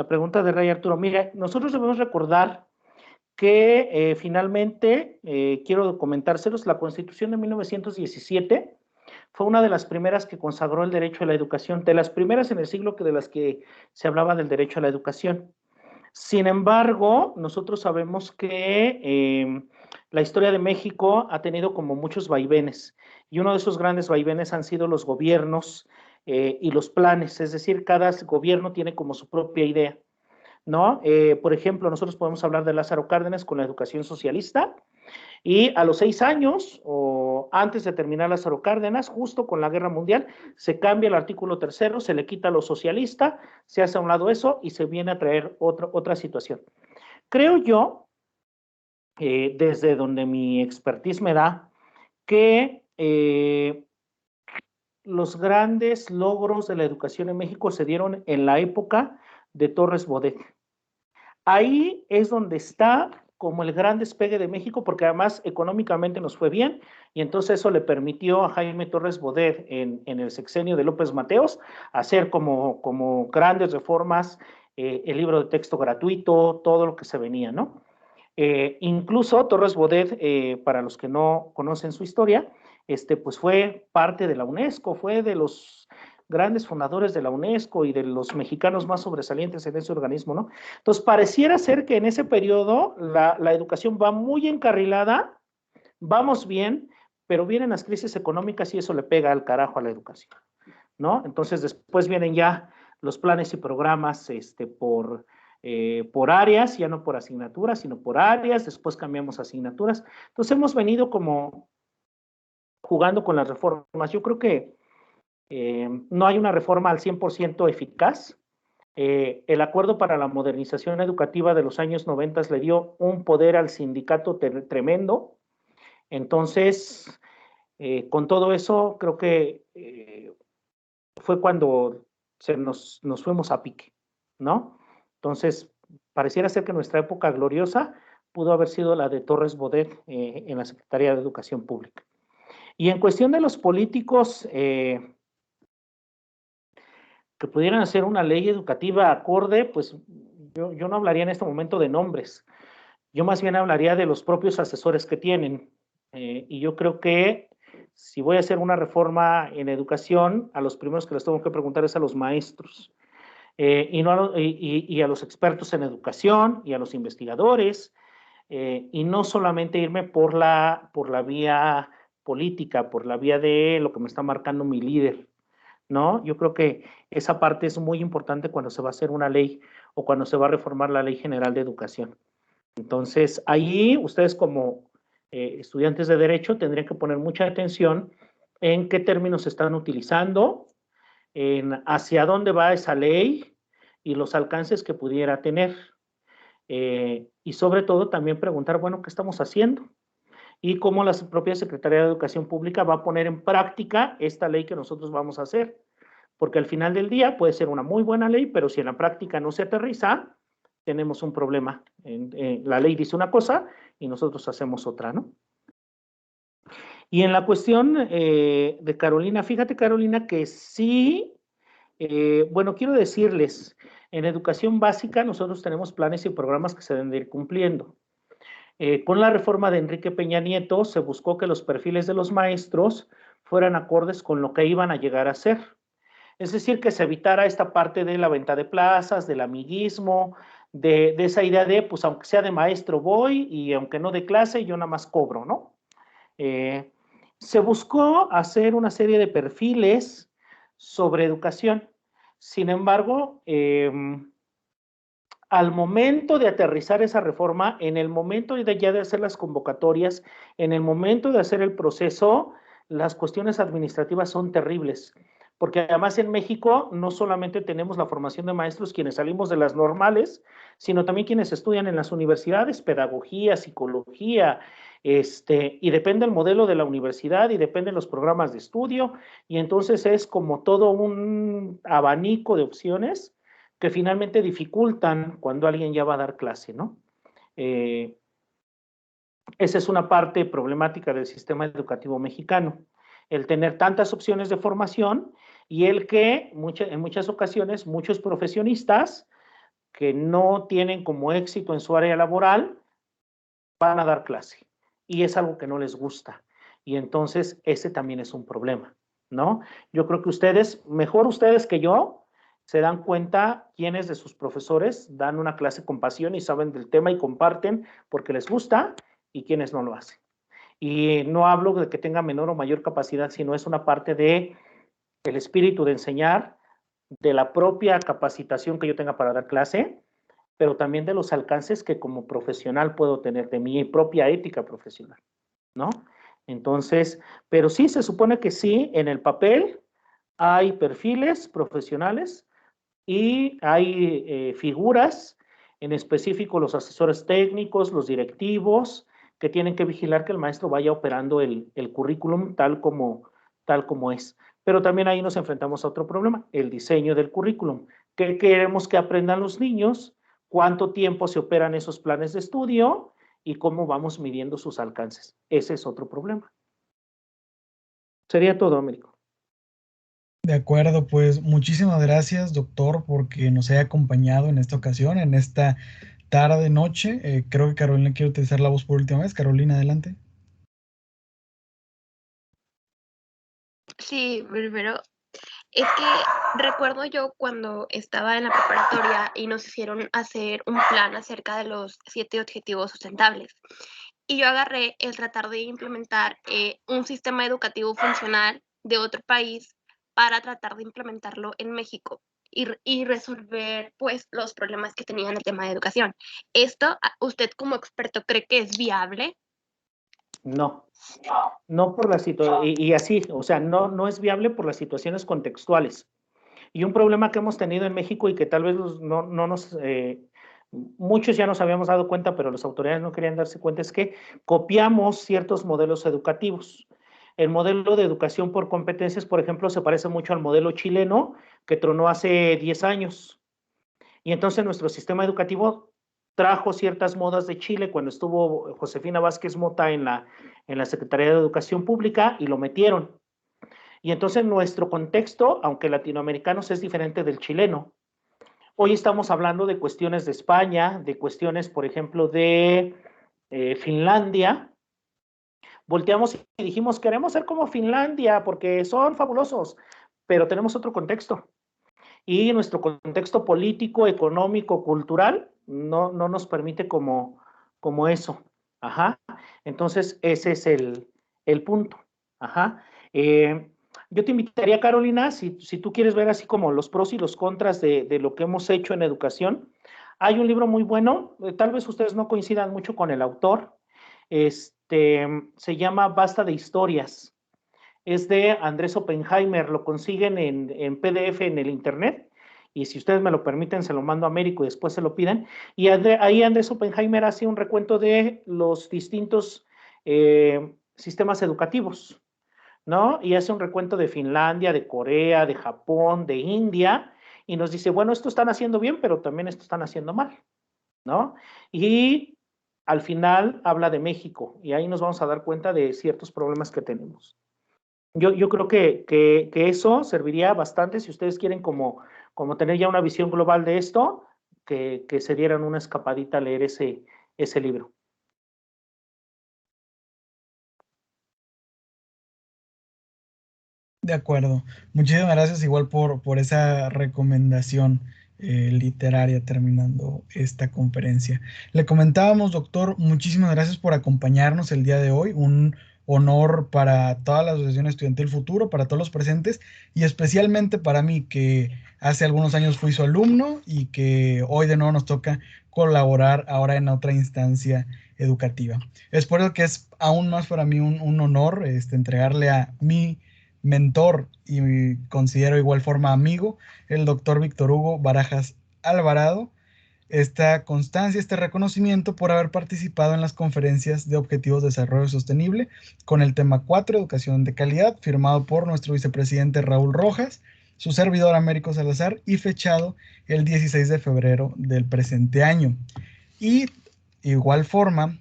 pregunta de Ray Arturo. Mira, nosotros debemos recordar que finalmente, quiero comentárselos, la Constitución de 1917 fue una de las primeras que consagró el derecho a la educación, de las primeras en el siglo de las que se hablaba del derecho a la educación. Sin embargo, nosotros sabemos que la historia de México ha tenido como muchos vaivenes, y uno de esos grandes vaivenes han sido los gobiernos y los planes, es decir, cada gobierno tiene como su propia idea, ¿no? Por ejemplo, nosotros podemos hablar de Lázaro Cárdenas con la educación socialista, y a los 6 años, o antes de terminar Lázaro Cárdenas, justo con la Guerra Mundial, se cambia el artículo 3º, se le quita lo socialista, se hace a un lado eso y se viene a traer otra situación. Creo yo, desde donde mi expertise me da, que los grandes logros de la educación en México se dieron en la época de Torres Bodet. Ahí es donde está como el gran despegue de México, porque además económicamente nos fue bien, y entonces eso le permitió a Jaime Torres Bodet en el sexenio de López Mateos hacer como grandes reformas, el libro de texto gratuito, todo lo que se venía, ¿no? Incluso Torres Bodet, para los que no conocen su historia, pues fue parte de la UNESCO, fue de los grandes fundadores de la UNESCO y de los mexicanos más sobresalientes en ese organismo, ¿no? Entonces, pareciera ser que en ese periodo la educación va muy encarrilada, vamos bien, pero vienen las crisis económicas y eso le pega al carajo a la educación, ¿no? Entonces, después vienen ya los planes y programas por áreas, ya no por asignaturas, sino por áreas, después cambiamos asignaturas. Entonces, hemos venido como jugando con las reformas. Yo creo que no hay una reforma al 100% eficaz. El acuerdo para la modernización educativa de los años 90 le dio un poder al sindicato tremendo. Entonces, con todo eso, creo que fue cuando nos fuimos a pique, ¿no? Entonces, pareciera ser que nuestra época gloriosa pudo haber sido la de Torres Bodet en la Secretaría de Educación Pública. Y en cuestión de los políticos que pudieran hacer una ley educativa acorde, pues yo no hablaría en este momento de nombres, yo más bien hablaría de los propios asesores que tienen. Y yo creo que si voy a hacer una reforma en educación, a los primeros que les tengo que preguntar es a los maestros, y a los expertos en educación y a los investigadores, y no solamente irme por la vía política, por la vía de lo que me está marcando mi líder, ¿no? Yo creo que esa parte es muy importante cuando se va a hacer una ley o cuando se va a reformar la Ley General de Educación. Entonces, ahí ustedes como estudiantes de Derecho tendrían que poner mucha atención en qué términos se están utilizando, en hacia dónde va esa ley y los alcances que pudiera tener. Y sobre todo también preguntar, bueno, ¿qué estamos haciendo? Y cómo la propia Secretaría de Educación Pública va a poner en práctica esta ley que nosotros vamos a hacer. Porque al final del día puede ser una muy buena ley, pero si en la práctica no se aterriza, tenemos un problema. La ley dice una cosa y nosotros hacemos otra, ¿no? Y en la cuestión de Carolina, fíjate, Carolina, que sí, bueno, quiero decirles, en educación básica nosotros tenemos planes y programas que se deben de ir cumpliendo. Con la reforma de Enrique Peña Nieto se buscó que los perfiles de los maestros fueran acordes con lo que iban a llegar a ser. Es decir, que se evitara esta parte de la venta de plazas, del amiguismo, de esa idea de, pues aunque sea de maestro voy y aunque no de clase, yo nada más cobro, ¿no? Se buscó hacer una serie de perfiles sobre educación. Sin embargo, al momento de aterrizar esa reforma, en el momento ya de hacer las convocatorias, en el momento de hacer el proceso, las cuestiones administrativas son terribles, porque además en México no solamente tenemos la formación de maestros quienes salimos de las normales, sino también quienes estudian en las universidades, pedagogía, psicología, y depende el modelo de la universidad y dependen los programas de estudio, y entonces es como todo un abanico de opciones que finalmente dificultan cuando alguien ya va a dar clase, ¿no? Esa es una parte problemática del sistema educativo mexicano, el tener tantas opciones de formación y el que en muchas ocasiones muchos profesionistas que no tienen como éxito en su área laboral van a dar clase y es algo que no les gusta y entonces ese también es un problema, ¿no? Yo creo que ustedes, mejor ustedes que yo, se dan cuenta quiénes de sus profesores dan una clase con pasión y saben del tema y comparten porque les gusta y quienes no lo hacen. Y no hablo de que tenga menor o mayor capacidad, sino es una parte de el espíritu de enseñar, de la propia capacitación que yo tenga para dar clase, pero también de los alcances que como profesional puedo tener, de mi propia ética profesional, ¿no? Entonces, pero sí, se supone que sí, en el papel hay perfiles profesionales y hay figuras, en específico los asesores técnicos, los directivos, que tienen que vigilar que el maestro vaya operando el currículum tal como es. Pero también ahí nos enfrentamos a otro problema, el diseño del currículum. ¿Qué queremos que aprendan los niños? ¿Cuánto tiempo se operan esos planes de estudio? ¿Y cómo vamos midiendo sus alcances? Ese es otro problema. Sería todo, Américo. De acuerdo, pues muchísimas gracias, doctor, porque nos haya acompañado en esta ocasión, en esta tarde, noche. Creo que Carolina quiere utilizar la voz por última vez. Carolina, adelante. Sí, primero, es que recuerdo yo cuando estaba en la preparatoria y nos hicieron hacer un plan acerca de los 7 objetivos sustentables. Y yo agarré el tratar de implementar un sistema educativo funcional de otro país para tratar de implementarlo en México y resolver pues los problemas que tenía en el tema de educación. ¿Esto usted como experto cree que es viable? No, no por la situación, y así, o sea, no es viable por las situaciones contextuales. Y un problema que hemos tenido en México y que tal vez no nos, muchos ya nos habíamos dado cuenta, pero las autoridades no querían darse cuenta, es que copiamos ciertos modelos educativos. El modelo de educación por competencias, por ejemplo, se parece mucho al modelo chileno que tronó hace 10 años. Y entonces nuestro sistema educativo trajo ciertas modas de Chile cuando estuvo Josefina Vázquez Mota en la Secretaría de Educación Pública y lo metieron. Y entonces nuestro contexto, aunque latinoamericanos, es diferente del chileno. Hoy estamos hablando de cuestiones de España, de cuestiones, por ejemplo, de Finlandia. Volteamos y dijimos, queremos ser como Finlandia porque son fabulosos, pero tenemos otro contexto. Y nuestro contexto político, económico, cultural, no nos permite como eso. Ajá. Entonces, ese es el punto. Ajá. Yo te invitaría, Carolina, si tú quieres ver así como los pros y los contras de lo que hemos hecho en educación, hay un libro muy bueno, tal vez ustedes no coincidan mucho con el autor, se llama Basta de Historias, es de Andrés Oppenheimer, lo consiguen en PDF en el internet, y si ustedes me lo permiten, se lo mando a Américo y después se lo piden, y ahí Andrés Oppenheimer hace un recuento de los distintos sistemas educativos, ¿no? Y hace un recuento de Finlandia, de Corea, de Japón, de India, y nos dice, bueno, esto están haciendo bien, pero también esto están haciendo mal, ¿no? Y al final habla de México, y ahí nos vamos a dar cuenta de ciertos problemas que tenemos. Yo creo que eso serviría bastante si ustedes quieren como tener ya una visión global de esto, que se dieran una escapadita a leer ese libro. De acuerdo. Muchísimas gracias igual por esa recomendación literaria terminando esta conferencia. Le comentábamos, doctor, muchísimas gracias por acompañarnos el día de hoy. Un honor para toda la Asociación Estudiantil Futuro, para todos los presentes y especialmente para mí, que hace algunos años fui su alumno y que hoy de nuevo nos toca colaborar ahora en otra instancia educativa. Es por eso que es aún más para mí un honor entregarle a mi mentor y considero igual forma amigo, el doctor Víctor Hugo Barajas Alvarado, esta constancia, este reconocimiento por haber participado en las conferencias de Objetivos de Desarrollo Sostenible con el tema 4, Educación de Calidad, firmado por nuestro vicepresidente Raúl Rojas, su servidor Américo Salazar y fechado el 16 de febrero del presente año. Y de igual forma,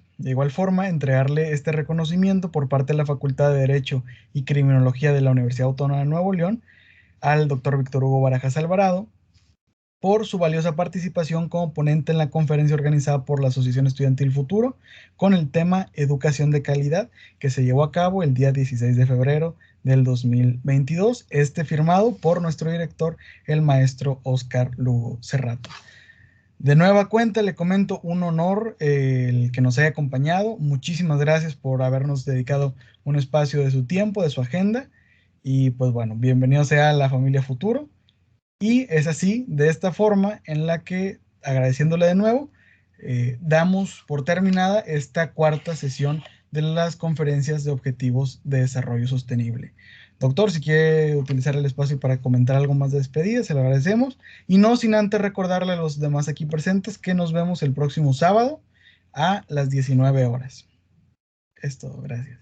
entregarle este reconocimiento por parte de la Facultad de Derecho y Criminología de la Universidad Autónoma de Nuevo León al doctor Víctor Hugo Barajas Alvarado por su valiosa participación como ponente en la conferencia organizada por la Asociación Estudiantil Futuro con el tema Educación de Calidad, que se llevó a cabo el día 16 de febrero del 2022, firmado por nuestro director, el maestro Oscar Lugo Cerrato. De nueva cuenta, le comento, un honor el que nos haya acompañado. Muchísimas gracias por habernos dedicado un espacio de su tiempo, de su agenda. Y pues bueno, bienvenido sea a la familia Futuro. Y es así, de esta forma, en la que, agradeciéndole de nuevo, damos por terminada esta cuarta sesión de las conferencias de Objetivos de Desarrollo Sostenible. Doctor, si quiere utilizar el espacio para comentar algo más de despedida, se lo agradecemos. Y no sin antes recordarle a los demás aquí presentes que nos vemos el próximo sábado a las 19 horas. Es todo, gracias.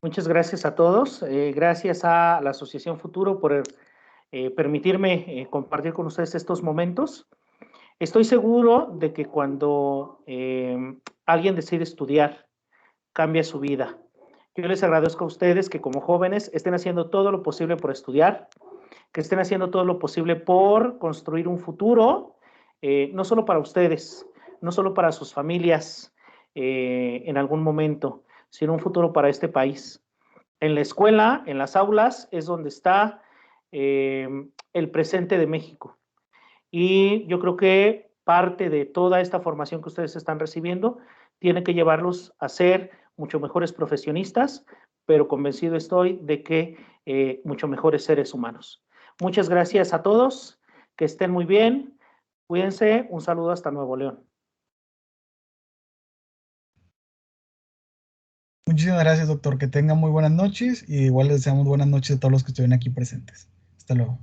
Muchas gracias a todos. Gracias a la Asociación Futuro por permitirme compartir con ustedes estos momentos. Estoy seguro de que cuando alguien decide estudiar, cambia su vida. Yo les agradezco a ustedes que como jóvenes estén haciendo todo lo posible por estudiar, que estén haciendo todo lo posible por construir un futuro, no solo para ustedes, no solo para sus familias en algún momento, sino un futuro para este país. En la escuela, en las aulas, es donde está el presente de México. Y yo creo que parte de toda esta formación que ustedes están recibiendo tiene que llevarlos a ser mucho mejores profesionistas, pero convencido estoy de que mucho mejores seres humanos. Muchas gracias a todos, que estén muy bien, cuídense, un saludo hasta Nuevo León. Muchísimas gracias, doctor, que tengan muy buenas noches y igual les deseamos buenas noches a todos los que estuvieron aquí presentes. Hasta luego.